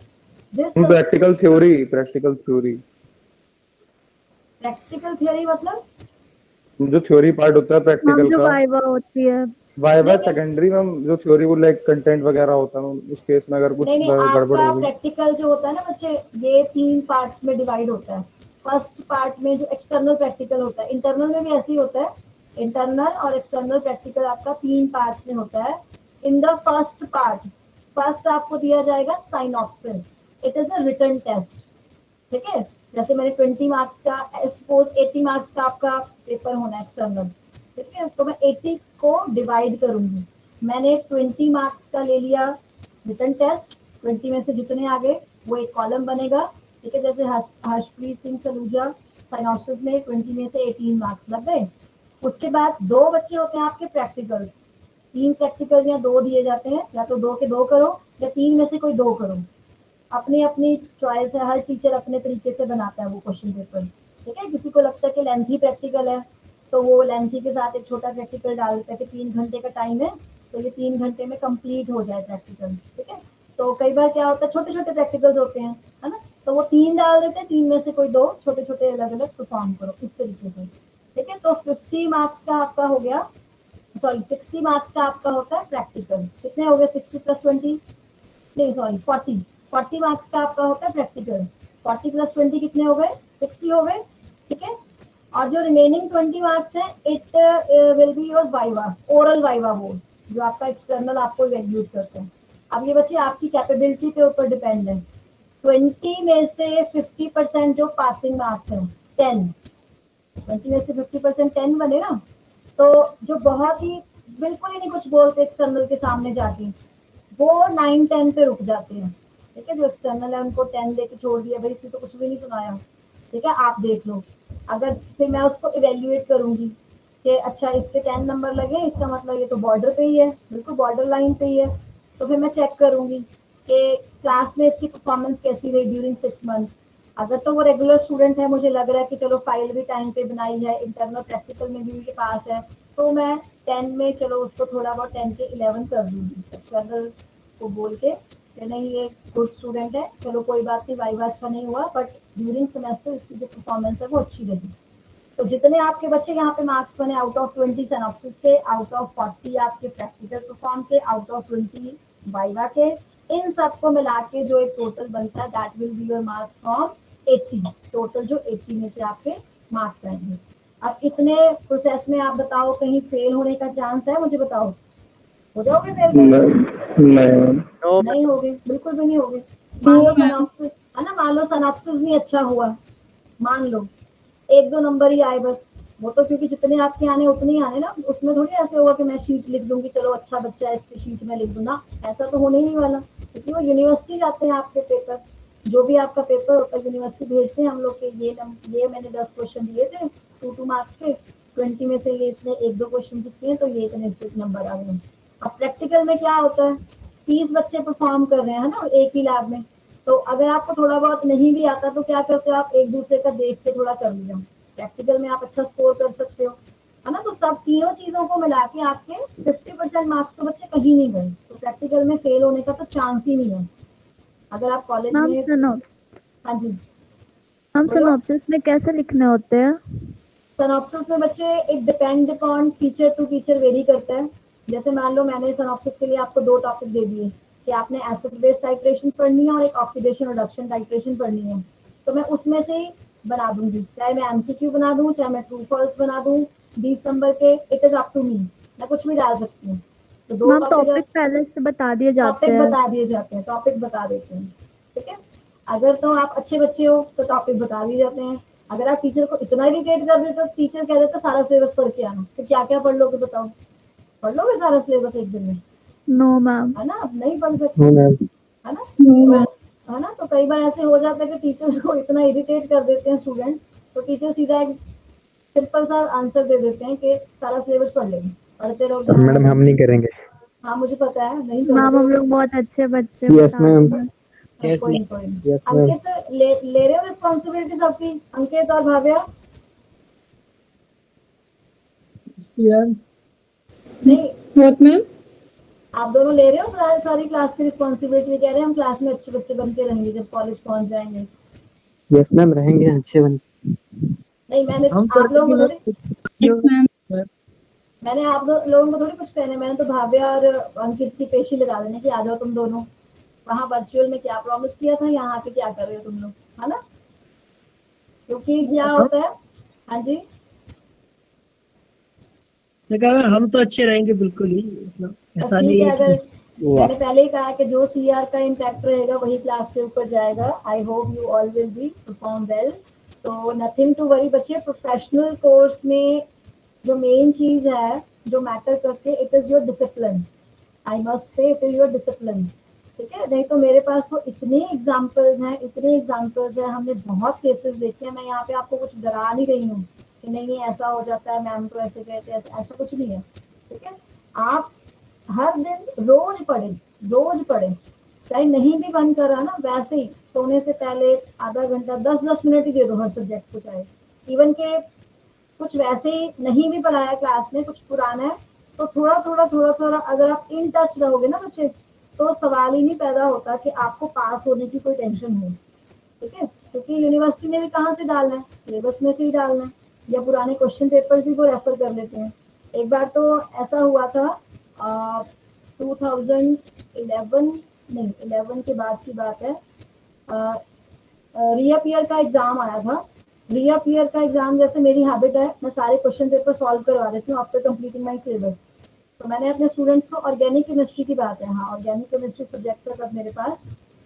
A: This
E: practical theory
A: practical theory मतलब
E: जो थ्योरी पार्ट होता है
H: मैम
E: प्रैक्टिकल
H: जो
E: का,
H: वाइवा होती है।
E: वाइवा
A: नहीं नहीं
E: सेकेंडरी मैम, जो थ्योरी वो लाइक कंटेंट वगैरह होता है उस केस में अगर कुछ
A: नहीं नहीं,
E: गड़बड़
A: आपका
E: होगी।
A: प्रैक्टिकल जो होता है ना बच्चे, ये 3 पार्ट्स में डिवाइड होता है। फर्स्ट पार्ट में जो एक्सटर्नल प्रैक्टिकल होता है, इंटरनल में भी ऐसे ही होता है, इंटरनल और एक्सटर्नल प्रैक्टिकल आपका 3 पार्ट्स में होता है। In the first part, first आपको दिया जाएगा synopsis, it is a written test, ठीक है। जैसे मैंने 20 मार्क्स का, सपोज 80 मार्क्स का आपका पेपर होना है एक्सटर्नल, ठीक है, तो मैं 80 को डिवाइड करूंगी। मैंने 20 मार्क्स का ले लिया रिटन टेस्ट, 20 में से जितने आ गए वो एक कॉलम बनेगा, ठीक है। जैसे हर्षप्रीत सिंह सलूजा साइनॉप्सिस में 20 में से 18 मार्क्स लग गए। उसके बाद 2 बच्चे होते हैं आपके प्रैक्टिकल, 3 प्रैक्टिकल या 2 दिए जाते हैं, या तो 2 के 2 करो या 3 में से कोई 2 करो, अपनी अपनी चॉइस है, हर टीचर अपने तरीके से बनाता है वो क्वेश्चन पेपर, ठीक है। किसी को लगता है कि लेंथी प्रैक्टिकल है तो वो लेंथी के साथ एक छोटा प्रैक्टिकल डाल देता है कि 3 घंटे का टाइम है तो ये 3 घंटे में कंप्लीट हो जाए प्रैक्टिकल, ठीक है। तो कई बार क्या होता है, छोटे छोटे प्रैक्टिकल्स होते हैं, है ना, तो वो 3 डाल देते हैं, 3 में से कोई 2 छोटे छोटे अलग अलग परफॉर्म करो, इस तरीके से, ठीक है। तो 50 मार्क्स का आपका हो गया, सॉरी 60 मार्क्स का आपका होता है प्रैक्टिकल। कितने हो गए, 60 + 20, नहीं सॉरी 40 मार्क्स का आपका होता है प्रैक्टिकल। 40 + 20 कितने हो गए, 60 हो गए, ठीक है। और जो रिमेनिंग 20 मार्क्स है, it will be your viva, oral viva board, जो आपका एक्सटर्नल आपको इवेल्यूट करते हैं। अब ये बच्चे आपकी कैपेबिलिटी के ऊपर डिपेंड है। 20 में से 50% जो पासिंग मार्क्स हैं, 10, 20 में से 50% 10 बने ना, तो जो बहुत ही बिल्कुल ही नहीं कुछ बोलते एक्सटर्नल के सामने जाके, वो 9-10 पे रुक जाते हैं, ठीक है। जो एक्सटर्नल है उनको 10 देके छोड़ दिया, भाई इसने तो कुछ भी नहीं सुनाया, ठीक है, आप देख लो। अगर फिर मैं उसको इवेल्युएट करूंगी कि अच्छा इसके 10 नंबर लगे, इसका मतलब ये तो बॉर्डर पे ही है, बिल्कुल बॉर्डर लाइन पे ही है, तो फिर मैं चेक करूंगी कि क्लास में इसकी परफॉर्मेंस कैसी रही ड्यूरिंग 6 मंथ। अगर तो वो रेगुलर स्टूडेंट है, मुझे लग रहा है कि चलो फाइल भी टाइम पे बनाई है, इंटरनल प्रैक्टिकल में भी उनके पास है, तो मैं 10 में चलो उसको थोड़ा बहुत 10 के 11 कर दूंगी एक्सटर्नल को बोल के कि नहीं ये गुड स्टूडेंट है, चलो कोई बात नहीं, वाइवा अच्छा नहीं हुआ बट ड्यूरिंग सेमेस्टर इसकी जो परफॉर्मेंस है वो अच्छी रही। तो जितने आपके बच्चे यहाँ पे मार्क्स बने आउट ऑफ 20 सिनॉप्सिस के, आउट ऑफ 40 आपके प्रैक्टिकल परफॉर्म के, आउट ऑफ 20 वाइवा के, इन सबको मिला के जो एक टोटल बनता है that will be your marks from 80, total जो 80 में से आपके मार्क्स आएंगे। अब इतने प्रोसेस में आप बताओ कहीं फेल होने का चांस है, मुझे बताओ, हो जाओगे फेल?
E: नहीं
A: नहीं होगे, बिल्कुल भी नहीं होगे। मान लो
F: मैम
A: सनॉप्सिस है ना, मान लो सनॉप्सिस भी अच्छा हुआ, मान लो 1-2 नंबर ही आए बस, वो तो क्योंकि जितने आपके आने उतने ही आने ना, उसमें थोड़ी ऐसे होगा कि मैं शीट लिख दूंगी, चलो अच्छा बच्चा है इसकी शीट में लिख दूँ ना, ऐसा तो होने ही नहीं वाला, क्योंकि वो यूनिवर्सिटी जाते हैं आपके पेपर, जो भी आपका पेपर होता है यूनिवर्सिटी भेजते हैं हम लोग के, ये मैंने 10 क्वेश्चन दिए थे 2-2 मार्क्स के, 20 में से ये इसने 1-2 क्वेश्चन किए हैं तो ये इतने नंबर आ गए। अब प्रैक्टिकल में क्या होता है, 30 बच्चे परफॉर्म कर रहे हैं ना एक ही लैब में, तो अगर आपको थोड़ा बहुत नहीं भी आता तो क्या करते हो आप, एक दूसरे का देख के थोड़ा कर लिया, प्रैक्टिकल में आप अच्छा स्कोर कर सकते हो, है ना। तो सब तीनों चीजों को मिला के आपके 50% मार्क्स तो बच्चे कहीं नहीं गए, तो प्रैक्टिकल में फेल होने का तो चांस ही नहीं है। अगर आप कॉलेज
H: मैम
A: में,
H: सुनो,
A: हाँ जी
H: हम
A: बोलो।
H: सिनॉप्सिस में कैसे लिखने होते हैं?
A: सनॉप्सिस में बच्चे एक depend upon teacher to teacher vary करता है। जैसे मान लो मैंने सनॉप्सिस के लिए आपको 2 टॉपिक दे दिए कि आपने एसिड बेस टाइट्रेशन पढ़नी है और एक ऑक्सीडेशन रिडक्शन टाइट्रेशन पढ़नी है, तो मैं उसमें से ही बना दूंगी, चाहे मैं एमसीक्यू बना दूं, चाहे मैं ट्रू फॉल्स बना दूं, 20 नंबर के, it is up to me, मैं कुछ भी डाल सकती हूँ। तो 2
H: मैम
A: टॉपिक
H: टॉपिक पहले से बता दिए जाते
A: टॉपिक
H: हैं।
A: बता दिए जाते हैं, टॉपिक बता देते हैं, ठीक है। अगर तो आप अच्छे बच्चे हो तो टॉपिक बता दिए जाते हैं, अगर आप टीचर को इतना इरिटेट कर देते हो तो टीचर कह देते सारा सिलेबस पढ़ के आना, तो क्या क्या पढ़ लोगे बताओ, पढ़ लोगे सारा सिलेबस एक दिन में?
H: No ma'am.
A: है ना, आप नहीं पढ़ सकते,
E: मैम
A: है ना।
F: नो
A: तो
F: मैम
A: है ना। तो कई बार ऐसे हो जाता है कि टीचर को इतना इरिटेट कर देते हैं स्टूडेंट, तो टीचर सीधा एक सिंपल सा आंसर दे देते हैं कि सारा सिलेबस पढ़ लेंगे, पढ़ते रहो जहाँ
B: मैडम हम नहीं करेंगे।
A: हाँ मुझे पता है नहीं
H: मैम हम
A: करोगे।
H: लोग बहुत अच्छे बच्चे
C: यस
H: बता
C: मैम।
H: देंगे।
C: Yes,
A: कोई नहीं कोई नहीं।
C: Yes ma'am.
A: अंकित ले रहे हो रिस्पॉन्सिबिलिटीज आपकी, अंकित और भाव्या?
D: यार
A: नहीं,
F: What, ma'am?
A: आप दोनों ले रहे हो सारी क्लास की रिस्पॉन्सिबिलिटी? कह रहे हैं हम क्लास में अच्छे बच्चे बन के रहेंगे जब कॉलेज पहुंच जाएंगे।
C: यस मैम, रहेंगे अच्छे बन।
A: नहीं मैंने
D: हम
A: आप लोगों को थोड़ी
F: Yes, ma'am.
A: मैंने आप लोगों को थोड़ी कुछ कहना, मैंने तो भाव्या और अंकित की पेशी लगा देने की आ जाओ तुम दोनों। वहाँ वर्चुअल में क्या प्रॉमिस किया था, यहाँ आके क्या कर रहे हो तुम लोग, है ना। क्योंकि क्या होता है, हाँ जी
D: मैं कहा हम तो अच्छे रहेंगे बिल्कुल ही, मतलब
A: तो
D: ऐसा
A: ठीक
D: नहीं
A: है।
D: है
A: अगर
D: कि
C: वाह।
A: मैंने पहले ही कहा कि जो सीआर का इम्पैक्ट रहेगा वही क्लास के ऊपर जाएगा। I hope you all will be perform well. तो नथिंग टू वरी बच्चे, प्रोफेशनल कोर्स में जो मेन चीज है जो मैटर करती है, it is your discipline. I must say it is your discipline, ठीक है। नहीं तो मेरे पास तो इतने एग्जाम्पल्स हैं, इतने एग्जाम्पल्स हैं, हमने बहुत केसेस देखे हैं। मैं यहाँ पे आपको कुछ डरा नहीं रही हूँ कि नहीं ऐसा हो जाता है, मैम तो ऐसे कहते हैं, ऐसा कुछ नहीं है, ठीक है। आप हर दिन रोज पढ़े, रोज पढ़े, चाहे नहीं भी मन कर रहा ना, वैसे ही सोने से पहले आधा घंटा 10-10 मिनट ही दे दो हर सब्जेक्ट को। चाहे इवन के कुछ वैसे ही नहीं भी पढ़ाया क्लास में, कुछ पुराना है तो थोड़ा अगर आप इन टच रहोगे ना बच्चे, तो सवाल ही नहीं पैदा होता कि आपको पास होने की कोई टेंशन हो, ठीक है। क्योंकि यूनिवर्सिटी में भी कहाँ से डालना है, सिलेबस में से ही डालना है, या पुराने क्वेश्चन पेपर भी वो रेफर कर लेते हैं। एक बार तो ऐसा हुआ था 2011, नहीं 11 के बाद की बात है। रीअपियर का एग्जाम आया था। रीअपियर का एग्जाम, जैसे मेरी हैबिट है, मैं सारे क्वेश्चन पेपर सॉल्व करवा देती हूँ आफ्टर कंप्लीटिंग माई सिलेबस। तो मैंने अपने स्टूडेंट्स को, ऑर्गेनिक केमिस्ट्री की बात है, हाँ ऑर्गेनिक केमिस्ट्री सब्जेक्ट था तब मेरे पास,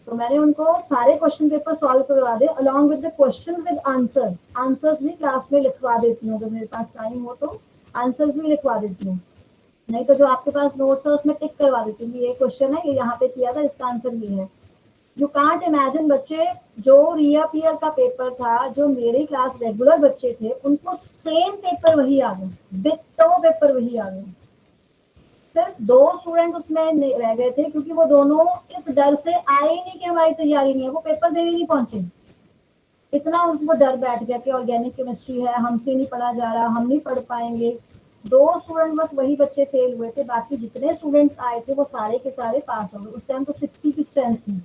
A: तो मैंने उनको सारे क्वेश्चन पेपर सॉल्व करवा दे along with the question with answer. Answers भी क्लास में लिखवा देती हूँ, अगर मेरे पास टाइम हो तो आंसर्स भी लिखवा देती हूँ। नहीं तो जो आपके पास नोट्स है उसमें टिक करवा देती हूँ, ये क्वेश्चन है, ये यहाँ पे किया था, इसका आंसर ये है। यू कांट इमेजिन बच्चे, जो रीअपियर का पेपर था, जो मेरे क्लास रेगुलर बच्चे थे, उनको सेम पेपर वही आ गया, डिट्टो पेपर वही आ गया। सिर्फ 2 स्टूडेंट उसमें रह गए थे, क्योंकि वो दोनों इस डर से आए ही नहीं कि हमारी तैयारी नहीं है, वो पेपर देने नहीं पहुंचे। इतना उनको डर बैठ गया कि ऑर्गेनिक केमिस्ट्री है, हमसे नहीं पढ़ा जा रहा, हम नहीं पढ़ पाएंगे। 2 स्टूडेंट बस वही बच्चे फेल हुए थे, बाकी जितने स्टूडेंट्स आए थे वो सारे के सारे पास हो गए। उस टाइम तो 60 की स्ट्रेंथ थी,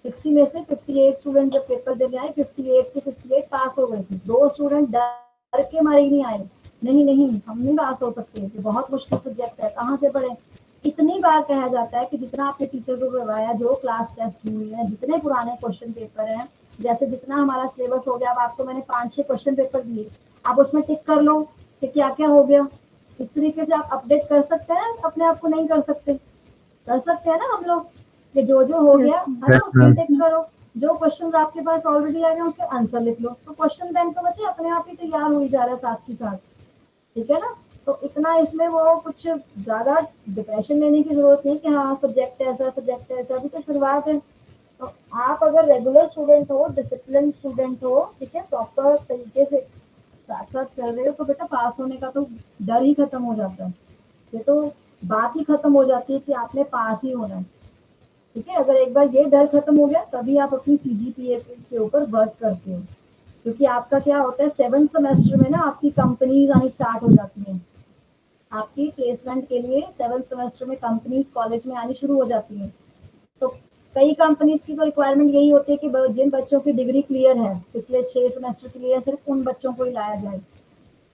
A: 60 में से 58 स्टूडेंट जब पेपर देने आए, 58 के 58 पास हो गए थे। 2 स्टूडेंट डर के मारे ही नहीं आए, नहीं नहीं हम नहीं पास हो सकते, ये बहुत मुश्किल सब्जेक्ट है, कहाँ से पढ़े। इतनी बार कहा जाता है कि जितना आपके टीचर को करवाया, जो क्लास टेस्ट हुई है, जितने पुराने क्वेश्चन पेपर हैं, जैसे जितना हमारा सिलेबस हो गया, अब आपको मैंने 5-6 क्वेश्चन पेपर दिए, आप उसमें टिक कर लो कि क्या क्या हो गया। इस तरीके से आप अपडेट कर सकते हैं अपने आप को, नहीं कर सकते? कर सकते हैं ना हम लोग, कि जो जो हो गया है ना
B: Yes,
A: उसमें
B: ma'am.
A: टिक करो, जो क्वेश्चन आपके पास ऑलरेडी आ गए उसके आंसर लिख लो, तो क्वेश्चन बैंक तो बच्चे अपने आप ही तैयार हो ही जा रहा है साथ के साथ, ठीक है ना। तो इतना इसमें वो कुछ ज्यादा डिप्रेशन लेने की जरूरत नहीं कि हाँ सब्जेक्ट ऐसा, सब्जेक्ट ऐसा, अभी तो शुरुआत है। तो आप अगर रेगुलर स्टूडेंट हो, डिसिप्लिन स्टूडेंट हो, ठीक है, प्रॉपर तरीके से साथ साथ कर रहे हो, तो बेटा पास होने का तो डर ही खत्म हो जाता है। ये तो बात ही खत्म हो जाती है कि आपने पास ही होना है, ठीक है। अगर एक बार ये डर खत्म हो गया, तभी आप अपनी सीजीपीए के ऊपर वर्क करते हो। क्योंकि आपका क्या होता है, 7th सेमेस्टर में ना आपकी कंपनीज आनी स्टार्ट हो जाती हैं। आपकी प्लेसमेंट के लिए 7th सेमेस्टर में कंपनीज कॉलेज में आनी शुरू हो जाती हैं। तो कई कंपनीज की तो रिक्वायरमेंट यही होती है कि जिन बच्चों की डिग्री क्लियर है पिछले 6 सेमेस्टर के लिए, सिर्फ उन बच्चों को ही लाया जाए,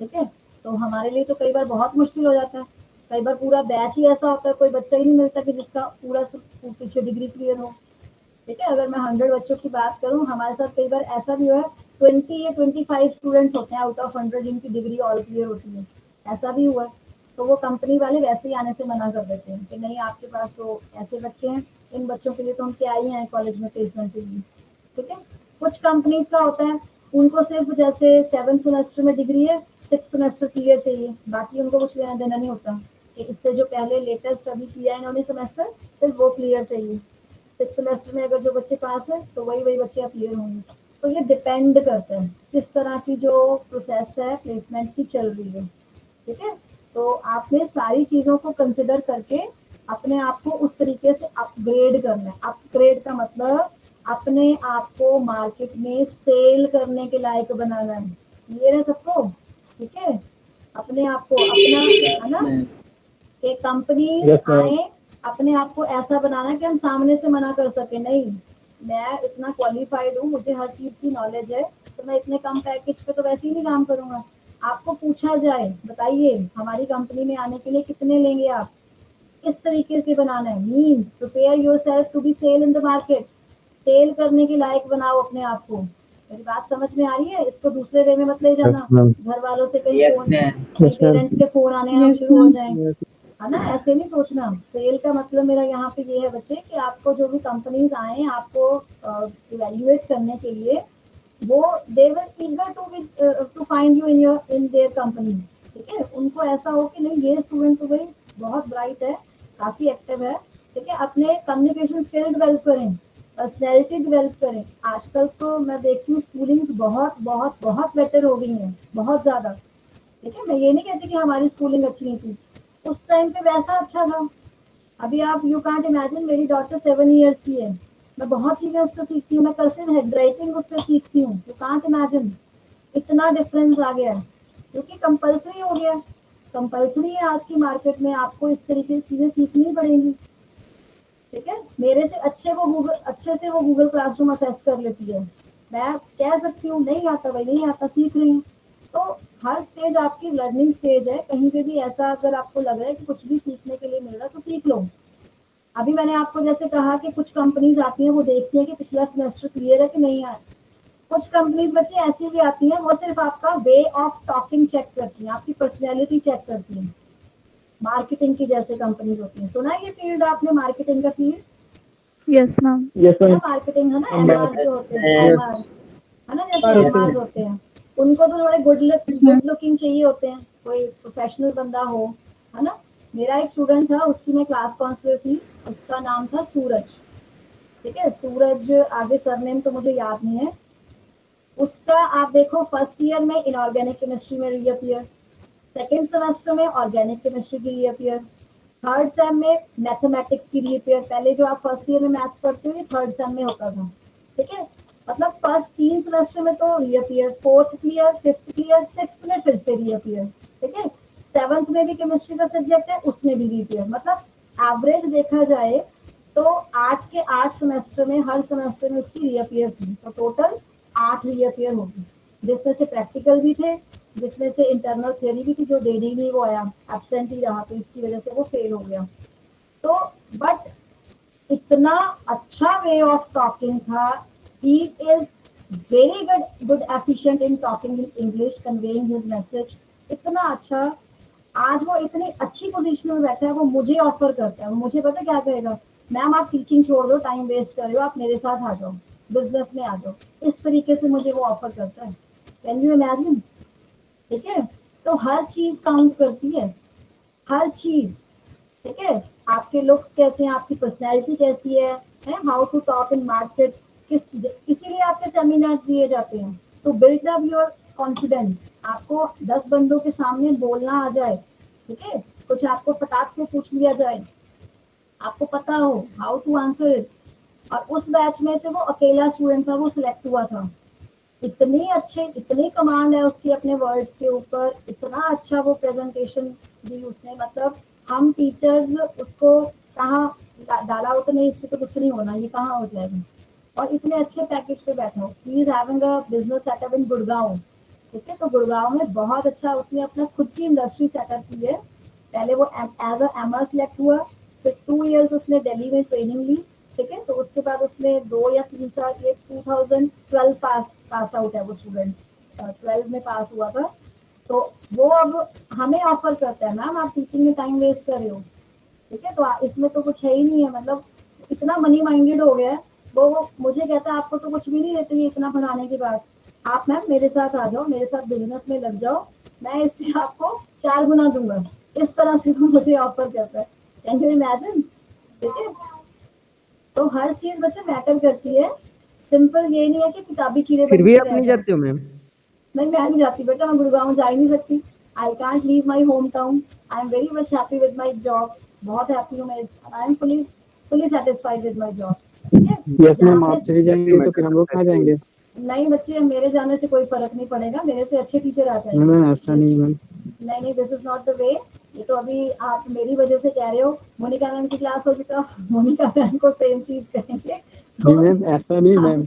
A: ठीक है। तो हमारे लिए तो कई बार बहुत मुश्किल हो जाता है, कई बार पूरा बैच ही ऐसा होता है, कोई बच्चा ही नहीं मिलता कि जिसका पूरा पीछे डिग्री क्लियर हो, ठीक है। अगर मैं 100 बच्चों की बात करूं, हमारे साथ कई बार ऐसा भी हुआ है 20 या 25 स्टूडेंट्स होते हैं आउट ऑफ 100 जिनकी डिग्री ऑल क्लियर होती है, ऐसा भी हुआ है। तो वो कंपनी वाले वैसे ही आने से मना कर देते हैं कि नहीं आपके पास तो ऐसे बच्चे हैं, इन बच्चों के लिए तो हम क्या ही हैं कॉलेज में प्लेसमेंट के लिए, ठीक है। कुछ कंपनीज का होता है, उनको सिर्फ जैसे 7th सेमेस्टर में डिग्री है, 6th सेमेस्टर क्लियर चाहिए, बाकी उनको कुछ लेना देना नहीं होता कि इससे जो पहले लेटेस्ट अभी किया है इन्होंने सेमेस्टर, सिर्फ वो क्लियर चाहिए। 6 सेमेस्टर में अगर जो बच्चे पास है तो वही बच्चे अपीयर होंगे। तो ये डिपेंड करता है किस तरह की जो प्रोसेस है प्लेसमेंट की चल रही है, ठीक है। तो आपने सारी चीजों को कंसिडर करके अपने आप को उस तरीके से अपग्रेड करना है। अपग्रेड का मतलब अपने आप को मार्केट में सेल करने के लायक बनाना है, ये है सबको, ठीक है। अपने आप को अपना, है ना, एक कंपनी
E: Yes, ma'am.
A: आए, अपने आप को ऐसा बनाना कि हम सामने से मना कर सके, नहीं मैं इतना क्वालिफाइड हूँ, मुझे हर चीज की नॉलेज है, तो मैं इतने कम पैकेज पे तो वैसे ही नहीं काम करूंगा। आपको पूछा जाए बताइए हमारी कंपनी में आने के लिए कितने लेंगे आप, किस तरीके से बनाना है। Mean prepare yourself to be sell in the market, sell करने के लायक बनाओ अपने आप को। मेरी बात समझ में आ रही है? इसको दूसरे वे में मत ले जाना,
B: Yes, ma'am.
A: घर वालों से कहीं
D: Yes,
A: phone,
D: ma'am.
E: Yes, ma'am.
A: Parents के फोन आने हम
F: Yes,
A: शुरू हो
F: ma'am.
A: जाएं, है ना, ऐसे नहीं सोचना। सेल का मतलब मेरा यहाँ पे ये है बच्चे कि आपको जो भी कंपनीज आए आपको इवेल्युएट करने के लिए, वो they will eager to find you in their company, ठीक है। उनको ऐसा हो कि नहीं ये स्टूडेंट तो भाई बहुत ब्राइट है, काफी एक्टिव है, ठीक है। अपने कम्युनिकेशन स्किल डेवलप करें, पर्सनैलिटी डेवलप करें। आजकल तो मैं देखती हूँ स्कूलिंग बहुत बहुत बहुत बेटर हो गई है, बहुत ज्यादा, ठीक है। मैं ये नहीं कहती कि हमारी स्कूलिंग अच्छी नहीं थी, उस टाइम पे वैसा अच्छा था। अभी आप यू कांट इमेजिन, मेरी डॉटर 7 ईयर्स की है, मैं बहुत चीजें उससे सीखती हूँ, मैं कर्सिव हैंड राइटिंग उससे सीखती हूँ। यू कांट इमेजिन इतना डिफरेंस आ गया है, क्योंकि कंपल्सरी हो गया। कंपल्सरी है आज की मार्केट में, आपको इस तरीके की चीजें सीखनी पड़ेंगी, ठीक है। मेरे से अच्छे से वो गूगल क्लासरूम असेस कर लेती है। मैं कह सकती हूँ नहीं आता भाई, नहीं आता, सीख रही हूँ। तो हर स्टेज आपकी लर्निंग स्टेज है, कहीं पे भी ऐसा अगर आपको लग रहा है कि कुछ भी सीखने के लिए मिल रहा है तो सीख लो। अभी मैंने आपको जैसे कहा कि कुछ कंपनीज आती हैं, वो देखती हैं कि पिछला सेमेस्टर क्लियर है कि नहीं है। कुछ कंपनीज बच्चे ऐसी भी आती हैं, वो सिर्फ आपका वे ऑफ टॉकिंग चेक करती हैं, आपकी पर्सनैलिटी चेक करती हैं। मार्केटिंग की जैसे कंपनीज होती हैं, सुना है ये फील्ड आपने, मार्केटिंग का फील्ड,
H: यस मैम।
G: Yes,
A: है ना,
G: ma'am.
A: मार्केटिंग, है ना,
G: हम
A: एमआर जो होते हैं, एमआर, है ना, जैसे
D: होते
A: एमआर
D: हैं।
A: होते हैं, उनको तो थोड़े गुड लुकिंग चाहिए होते हैं, कोई प्रोफेशनल बंदा हो, है ना। मेरा एक स्टूडेंट था, उसकी मैं क्लास काउंसलर थी, उसका नाम था सूरज, ठीक है। सूरज, आगे सरनेम तो मुझे याद नहीं है उसका। आप देखो फर्स्ट ईयर में इनऑर्गेनिक केमिस्ट्री में रीअपियर, सेकेंड सेमेस्टर में ऑर्गेनिक केमिस्ट्री की रीअपियर, थर्ड सेम में मैथमेटिक्स की रीअपियर। पहले जो आप फर्स्ट ईयर में मैथ्स पढ़ते हो ये थर्ड सेम में होता था, ठीक है। मतलब फर्स्ट 3 सेमेस्टर में तो reappear, fourth clear, fifth clear, sixth में फिर से रीअपियर, ठीक है। सेवंथ में भी केमिस्ट्री का सब्जेक्ट है, उसमें भी रीअपियर। मतलब एवरेज देखा जाए तो 8 के 8 सेमेस्टर में हर सेमेस्टर में उसकी रीअपियर थी, तो टोटल 8 रीअपियर होगी, जिसमें से प्रैक्टिकल भी थे, जिसमें से इंटरनल थ्योरी भी थी, जो दे दी नहीं वो आया, एब्सेंट ही रहा, तो इसकी वजह से वो फेल हो गया। तो बट इतना अच्छा वे ऑफ टॉकिंग था, he is very good efficient in talking in English, conveying his message, इतना अच्छा। आज वो इतनी अच्छी पोजीशन में बैठा है, वो मुझे ऑफर करता है, वो मुझे पता क्या कहेगा, मैम आप टीचिंग छोड़ दो, टाइम वेस्ट कर रहे हो, आप मेरे साथ आ जाओ, बिजनेस में आ जाओ। इस तरीके से मुझे वो ऑफर करता है, कैन यू इमेजिन, ठीक है। तो हर चीज काउंट करती है, हर चीज, ठीक है। आपके लुक्स कैसे हैं, आपकी पर्सनैलिटी कैसी है, how to talk in market, इसीलिए आपके सेमिनार दिए जाते हैं, to build up your confidence. आपको 10 बंदों के सामने बोलना आ जाए, ठीक है, कुछ आपको फटाक से पूछ लिया जाए, आपको पता हो हाउ टू आंसर इट। और उस बैच में से वो अकेला स्टूडेंट था, वो सिलेक्ट हुआ था। इतने अच्छे, इतनी कमांड है उसकी अपने वर्ड्स के ऊपर, इतना अच्छा वो प्रेजेंटेशन दी उसने, मतलब हम टीचर्स उसको कहाँ डाला हो तो नहीं, इससे तो कुछ नहीं होना, ये कहाँ हो जाएगा। और इतने अच्छे पैकेज पे बैठा हो, he is having a business setup in Gurgaon, ठीक है। तो गुड़गांव में बहुत अच्छा उसने अपना खुद की इंडस्ट्री सेटअप की है। पहले वो एज अ एमआर सिलेक्ट हुआ, फिर 2 इयर्स उसने दिल्ली में ट्रेनिंग ली, ठीक है। तो उसके बाद उसने 2 या 3 साल, ये 2012 पास आउट है वो स्टूडेंट, 12 में पास हुआ था। तो वो अब हमें ऑफर करता है, मैम आप टीचिंग में टाइम वेस्ट कर रहे हो, ठीक है, तो इसमें तो कुछ है ही नहीं है। मतलब इतना मनी माइंडेड हो गया है वो मुझे कहता है आपको तो कुछ भी नहीं देते ये इतना पढ़ाने के बाद, आप मैम मेरे साथ आ जाओ, मेरे साथ बिजनेस में लग जाओ, मैं इससे आपको 4 गुना दूंगा। इस तरह से वो मुझे ऑफर करता है, कैन यू इमेजिन, ठीक है। तो हर चीज बच्चे मैटर करती है, सिंपल ये नहीं है कि किताबी कीड़े
C: फिर
A: बन
C: भी
A: के
C: आप
A: रह
C: नहीं
A: जाओ।
C: जाते हो मैम?
A: नहीं मैं नहीं जाती बेटा, मैं गुड़गांव जा ही नहीं सकती। I can't leave my home town. I am very much happy with my job, बहुत हैप्पी हूँ मैं। I am fully fully satisfied with my job, ठीक है।
C: यस
A: यहाँ
C: मैम, आप
A: पे
C: चली जाएंगे तो फिर हम लोग कहाँ जाएंगे?
A: नहीं बच्चे, मेरे जाने से कोई फर्क नहीं पड़ेगा, मेरे से अच्छे टीचर आ
C: नहीं
A: जाएंगे।
C: मैम, ऐसा नहीं मैम।
A: नहीं नहीं, this is not the way. ये तो अभी आप मेरी वजह से कह रहे हो, मोनिका मैम की क्लास होगी तो मोनिका मैम को सेम चीज करेंगे
C: नहीं
A: तो
C: मैम, ऐसा नहीं मैम।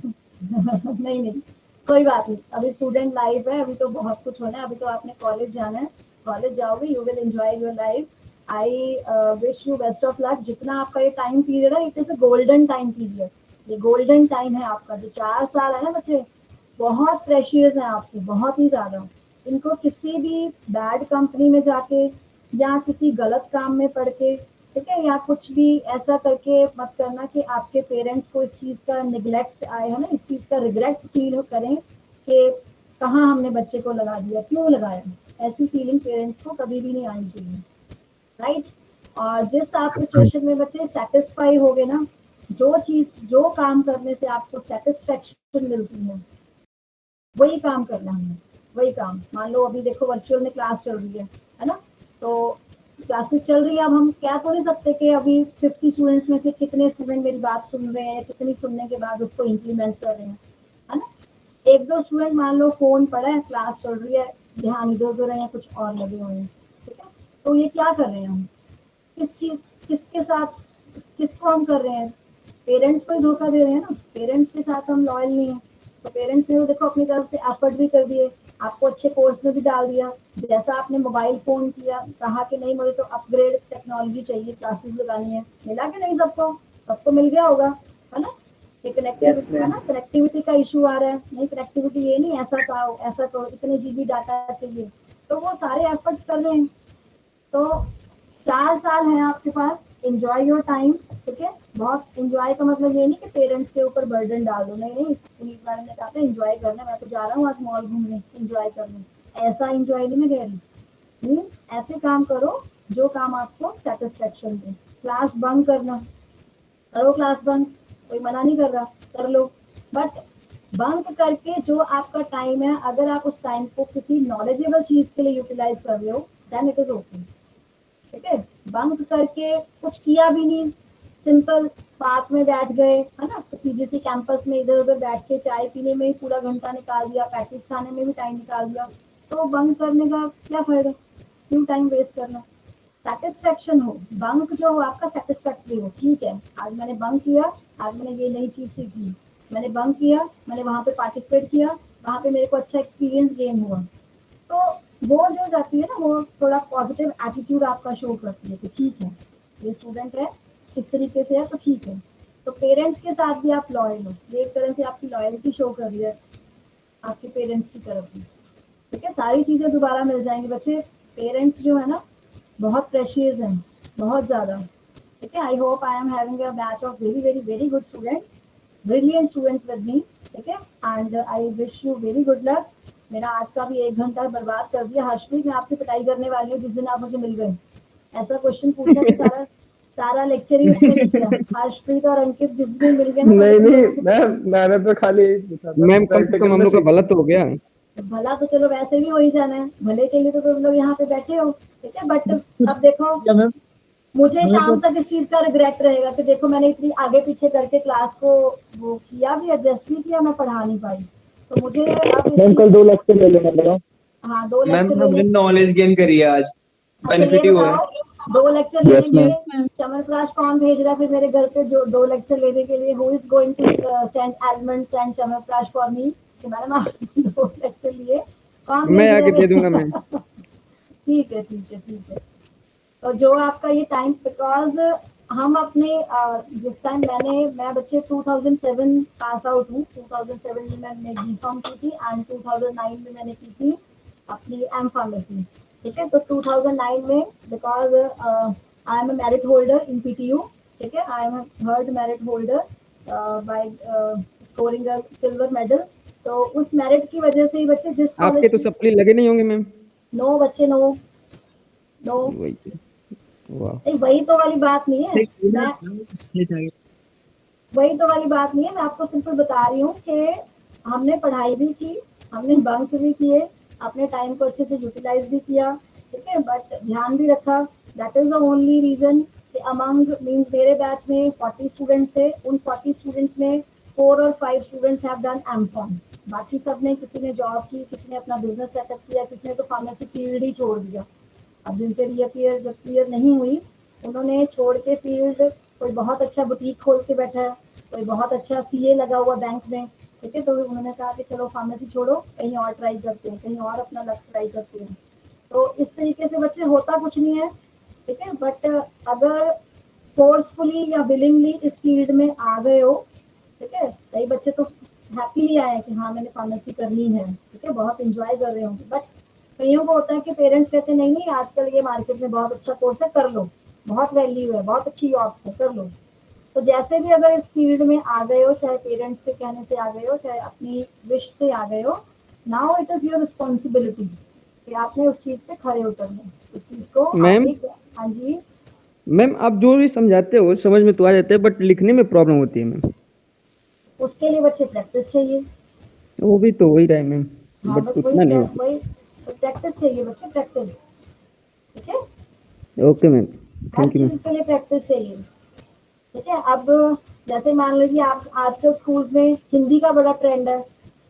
A: नहीं नहीं, कोई बात नहीं, अभी स्टूडेंट लाइफ है, अभी तो बहुत कुछ होना है, अभी तो आपने कॉलेज जाना है, कॉलेज जाओगे, you will enjoy your life. I wish you best of luck. जितना आपका ये टाइम पीरियड है, it is a golden time period, ये गोल्डन टाइम है आपका। जो 4 साल है ना बच्चे, बहुत प्रेशियस है आपके, बहुत ही ज्यादा। इनको किसी भी बैड कंपनी में जाके या किसी गलत काम में पड़ के, ठीक है, या कुछ भी ऐसा करके मत करना कि आपके पेरेंट्स को इस चीज़ का निगलेक्ट आए, है ना, इस चीज़ का रिग्रेट फील करें कि कहाँ हमने बच्चे को लगा दिया, क्यों लगाया। ऐसी फीलिंग पेरेंट्स को कभी भी नहीं आनी चाहिए, राइट। और जिस आप सिचुएशन में बच्चे सेटिस्फाई हो गए ना, जो चीज़, जो काम करने से आपको सेटिस्फेक्शन मिलती है, वही काम करना है, वही काम। मान लो अभी देखो वर्चुअल में क्लास चल रही है ना, तो क्लासेस चल रही है, अब हम क्या तो नहीं सकते कि अभी 50 स्टूडेंट्स में से कितने स्टूडेंट मेरी बात सुन रहे हैं, कितनी सुनने के बाद उसको इम्प्लीमेंट कर रहे हैं, है ना। एक दो स्टूडेंट मान लो फोन पड़ा है, क्लास चल रही है, ध्यान इधर उधर रहे हैं, कुछ और लगे हुए हैं, ठीक है। तो ये क्या कर रहे हैं हम, किस चीज, किसके साथ, किसको हम कर रहे हैं, पेरेंट्स को ही धोखा दे रहे हैं ना। पेरेंट्स के साथ हम लॉयल नहीं है, तो पेरेंट्स ने देखो अपनी तरफ से एफर्ट भी कर दिए, आपको अच्छे कोर्स में भी डाल दिया। जैसा आपने मोबाइल फोन किया, कहा कि नहीं मुझे तो अपग्रेड टेक्नोलॉजी चाहिए, क्लासेस लगानी है, मिला कि नहीं सबको, सबको मिल गया होगा, है ना। ये कनेक्टिविटी है ना, कनेक्टिविटी का इशू आ रहा है, नहीं कनेक्टिविटी ये नहीं, ऐसा करो ऐसा करो, इतने जीबी डाटा चाहिए, तो वो सारे एफर्ट्स कर रहे हैं। तो 4 साल है आपके पास, एंजॉय योर टाइम, ठीक है। बहुत एंजॉय का मतलब ये नहीं कि पेरेंट्स के ऊपर बर्डन डाल दो, नहीं नहीं, पुलिस वाले ने कहा था एंजॉय करना, मैं तो जा रहा हूँ आज मॉल घूमने, एंजॉय करने, ऐसा एंजॉय नहीं मैं कह रही। ऐसे काम करो जो काम आपको सेटिस्फेक्शन दे। क्लास बंक करना, करो क्लास बंक, कोई मना नहीं कर रहा, कर लो, बट बंक करके जो आपका टाइम है, अगर आप उस टाइम को किसी नॉलेजेबल चीज के लिए यूटिलाइज कर रहे हो, देन इट इज ओके, ठीक है। बंक करके कुछ किया भी नहीं, सिंपल पार्क में बैठ गए, है ना, तो सीबीएसई कैंपस में इधर उधर बैठ के चाय पीने में ही पूरा घंटा निकाल दिया, पैकेज खाने में भी टाइम निकाल दिया, तो बंक करने का क्या फायदा, क्यों टाइम वेस्ट करना। सेटिस्फेक्शन हो, बंक जो हो आपका सेटिस्फैक्टरी हो, ठीक है, आज मैंने बंक किया, आज मैंने ये नई चीज सीखी, मैंने बंक किया, मैंने वहां पे पार्टिसिपेट किया, वहां पे मेरे को अच्छा एक्सपीरियंस गेन हुआ, तो वो जो जाती है ना, वो थोड़ा पॉजिटिव एटीट्यूड आपका शो करती है कि ठीक है, ये स्टूडेंट है, इस तरीके से है तो ठीक है। तो पेरेंट्स के साथ भी आप लॉयल हो, ये एक तरह से आपकी लॉयल्टी शो कर रही है आपके पेरेंट्स की तरफ भी, ठीक है। सारी चीजें दोबारा मिल जाएंगी बच्चे, पेरेंट्स जो है ना बहुत प्रेशियस हैं, बहुत ज्यादा, ठीक है। I hope I am having a batch of very very very good student, brilliant students with me, ठीक है, and I wish you very good luck. मेरा आज का भी 1 घंटा बर्बाद कर दिया। हर्षप्रीत, मैं आपकी पिटाई करने वाली हूँ जिस दिन आप मुझे मिल गए, ऐसा क्वेश्चन पूछा कि सारा सारा लेक्चर ही उसने लिख दिया। हर्षप्रीत और अंकित जिस दिन मिल गए ना,
E: नहीं
A: तो
E: नहीं मैम, मैंने तो खाली यही पूछा था
C: मैम कम से कम हम लोग का भला तो हो गया।
A: भला तो चलो वैसे भी हो ही जाना है, भले के लिए तो तुम लोग यहाँ पे बैठे हो, ठीक है, बट
D: कुछ
A: अब देखो
D: क्या मैम?
A: मुझे
D: हमें
A: शाम
D: तो
A: तक इस चीज का रिग्रेट रहेगा कि देखो मैंने इतनी आगे पीछे करके क्लास को वो किया भी, एडजस्ट भी किया, मैं पढ़ा नहीं पाई, तो मुझे अब इस
E: मैम
A: चीज,
E: कल 2 लेक्चर ले लेना बताओ।
A: हाँ 2
I: मैम
A: लेक्चर
I: हमने
A: लेने।
I: नॉलेज गेन करी है आज,
A: अच्छा
I: बेनिफिट
A: ये
I: ही हुआ है।
A: बताओ, 2 लेक्चर लेने
E: यस
A: के
E: मैम।
A: लिए चमनप्राश कौन भेज रहा है फिर मेरे घर पे, जो 2 लेक्चर लेने के लिए, who is going to send almonds and Chyawanprash for me, कि मैडम आप 2 लेक्चर लिए, कौन
C: मैं
A: भेज
C: आके
A: रहा
C: दे दूंगा मैम।
A: है ठीक है ठीक है ठीक है। तो जो आपका ये टाइम, बिकॉज हम अपने जिस टाइम मैं बच्चे 2007 पास आउट हूँ, 2007 में मैंने B.Com की थी, एंड 2009 में मैंने की थी अपनी एम फार्मेसी, ठीक है। तो 2009 में, because I am a merit holder in PTU, ठीक है, I am a 3rd merit holder by scoring a silver medal, तो उस मेरिट की वजह से ही बच्चे जिस
C: आपके
A: कॉलेज
C: तो
A: की,
C: सप्ली लगे नहीं होंगे मैम?
A: नो बच्चे, नो नो,
C: वही, वाह।
A: नहीं वही तो वाली बात नहीं है।
D: सही बोला,
A: मैं
D: ठीक है।
A: वही तो वाली बात नहीं है, मैं आपको सिंपल बता रही हूँ कि हमने पढ़ाई भी की, हमने बंक भी किए, अपने टाइम को अच्छे से यूटिलाइज भी किया, ठीक है, बट ध्यान भी रखा। That is the only reason कि अमंग मीन्स मेरे बैच में 40 स्टूडेंट्स थे, उन 40 स्टूडेंट्स में 4 और 5 स्टूडेंट्स हैव डन एमकॉम। बाकी सब ने, किसी ने जॉब की, किसी ने अपना बिजनेस सेटअप किया, किसी ने तो फार्मेसी फील्ड ही छोड़ दिया। अब जिनसे रीअपियर जब क्लियर नहीं हुई, उन्होंने छोड़ के फील्ड, कोई बहुत अच्छा बुटीक खोल के बैठा है, कोई बहुत अच्छा सीए लगा हुआ बैंक में, ठीक है, तो उन्होंने कहा कि चलो फार्मेसी छोड़ो, कहीं और ट्राई करते हैं, कहीं और अपना लक्ष्य ट्राई करते हैं। तो इस तरीके से बच्चे, होता कुछ नहीं है, ठीक है, बट अगर फोर्सफुली या विलिंगली इस फील्ड में आ गए हो, ठीक है, कई बच्चे तो हैप्पीली आए हैं कि हाँ मैंने फार्मेसी करनी है, ठीक है, बहुत इंजॉय कर रहे होंगे, बट कईयों को होता है कि पेरेंट्स कहते हैं नहीं नहीं आजकल ये मार्केट में बहुत अच्छा कोर्स है, कर लो, बहुत वैल्यू है, बहुत अच्छी जॉब है, कर लो। तो जैसे भी अगर इस फील्ड में आ गए हो, चाहे पेरेंट्स के कहने से आ गए हो, चाहे अपनी विश से आ गए हो, now it is your responsibility कि आपने उस चीज पे खड़े उतरना है, उस चीज को
I: मैम
A: आगे। हाँ जी,
I: मैम आप जो भी समझाते हो समझ में तो आ जाता है, बट लिखने में प्रॉब्लम होती है मैम।
A: उसके लिए बच्चे प्रैक्टिस चाहिए।
I: वो भी तो हो ही रहा है मैम,
A: हाँ
I: बट
A: बस
I: उतना नहीं होता।
A: वही प्रैक्टिस चाहिए बच्चे, प्रैक्टिस, ठीक है,
I: okay ma'am,
A: her
I: thank you
A: चीज
I: मैम।
A: के लिए प्रैक्टिस चाहिए, ठीक है। अब जैसे मान लीजिए आप आजकल स्कूल में हिंदी का बड़ा ट्रेंड है,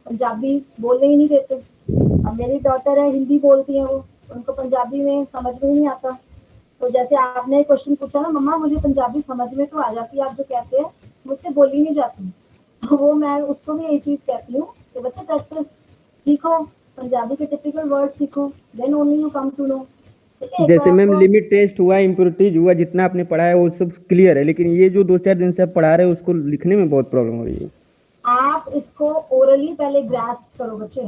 A: पंजाबी बोलने ही नहीं देते। अब मेरी डॉटर है, हिंदी बोलती है वो, उनको पंजाबी में समझ में ही नहीं आता। तो जैसे आपने क्वेश्चन पूछा ना, मम्मा मुझे पंजाबी समझ में तो आ जाती है, आप जो कहते हैं, मुझसे बोली नहीं जाती। तो वो मैं उसको भी यही चीज कहती हूँ कि बच्चे प्रैक्टिस सीखो, पंजाबी के टिपिकल वर्ड सीखो, then only you come to know, ठीक है। तो
I: जैसे मैम
A: आपको
I: लिमिट टेस्ट हुआ, इम्प्योरिटीज हुआ, जितना आपने पढ़ा है वो सब क्लियर है, लेकिन ये जो 2-4 दिन से आप पढ़ा रहे हो उसको लिखने में बहुत प्रॉब्लम हो रही है।
A: आप इसको ओरली पहले ग्रास्प करो बच्चे,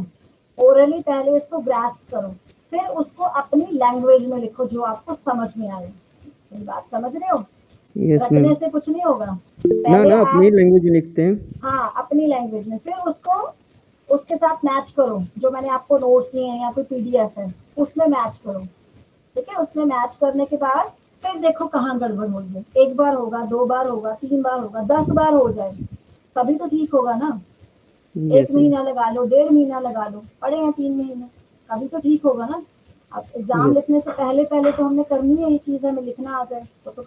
A: ओरली पहले इसको ग्रास्प करो, फिर उसको अपनी लैंग्वेज में लिखो जो आपको समझ में आए। मेरी बात समझ रहे हो?
I: Yes ma'am.
A: रटने से कुछ नहीं होगा,
I: ना
A: पहले
I: ना अपनी
A: आप,
I: लैंग्वेज में लिखते हैं।
A: हाँ अपनी लैंग्वेज में, फिर उसको उसके साथ मैच करो, जो मैंने आपको नोट्स दिए हैं या फिर पीडीएफ है उसमें मैच करो, ठीक है। उसमें मैच करने के बाद फिर देखो कहाँ गड़बड़ हो रही है। एक बार होगा, 2 बार होगा, 3 बार होगा, 10 बार हो जाए, तभी तो ठीक होगा ना। एक
I: यस मैम।
A: महीना लगा लो, 1.5 महीना लगा लो, पढ़े हैं 3 महीने, अभी तो ठीक होगा ना। अब एग्जाम
I: यस।
A: लिखने से पहले पहले तो हमने करनी है ये चीज, हमें लिखना आता है तो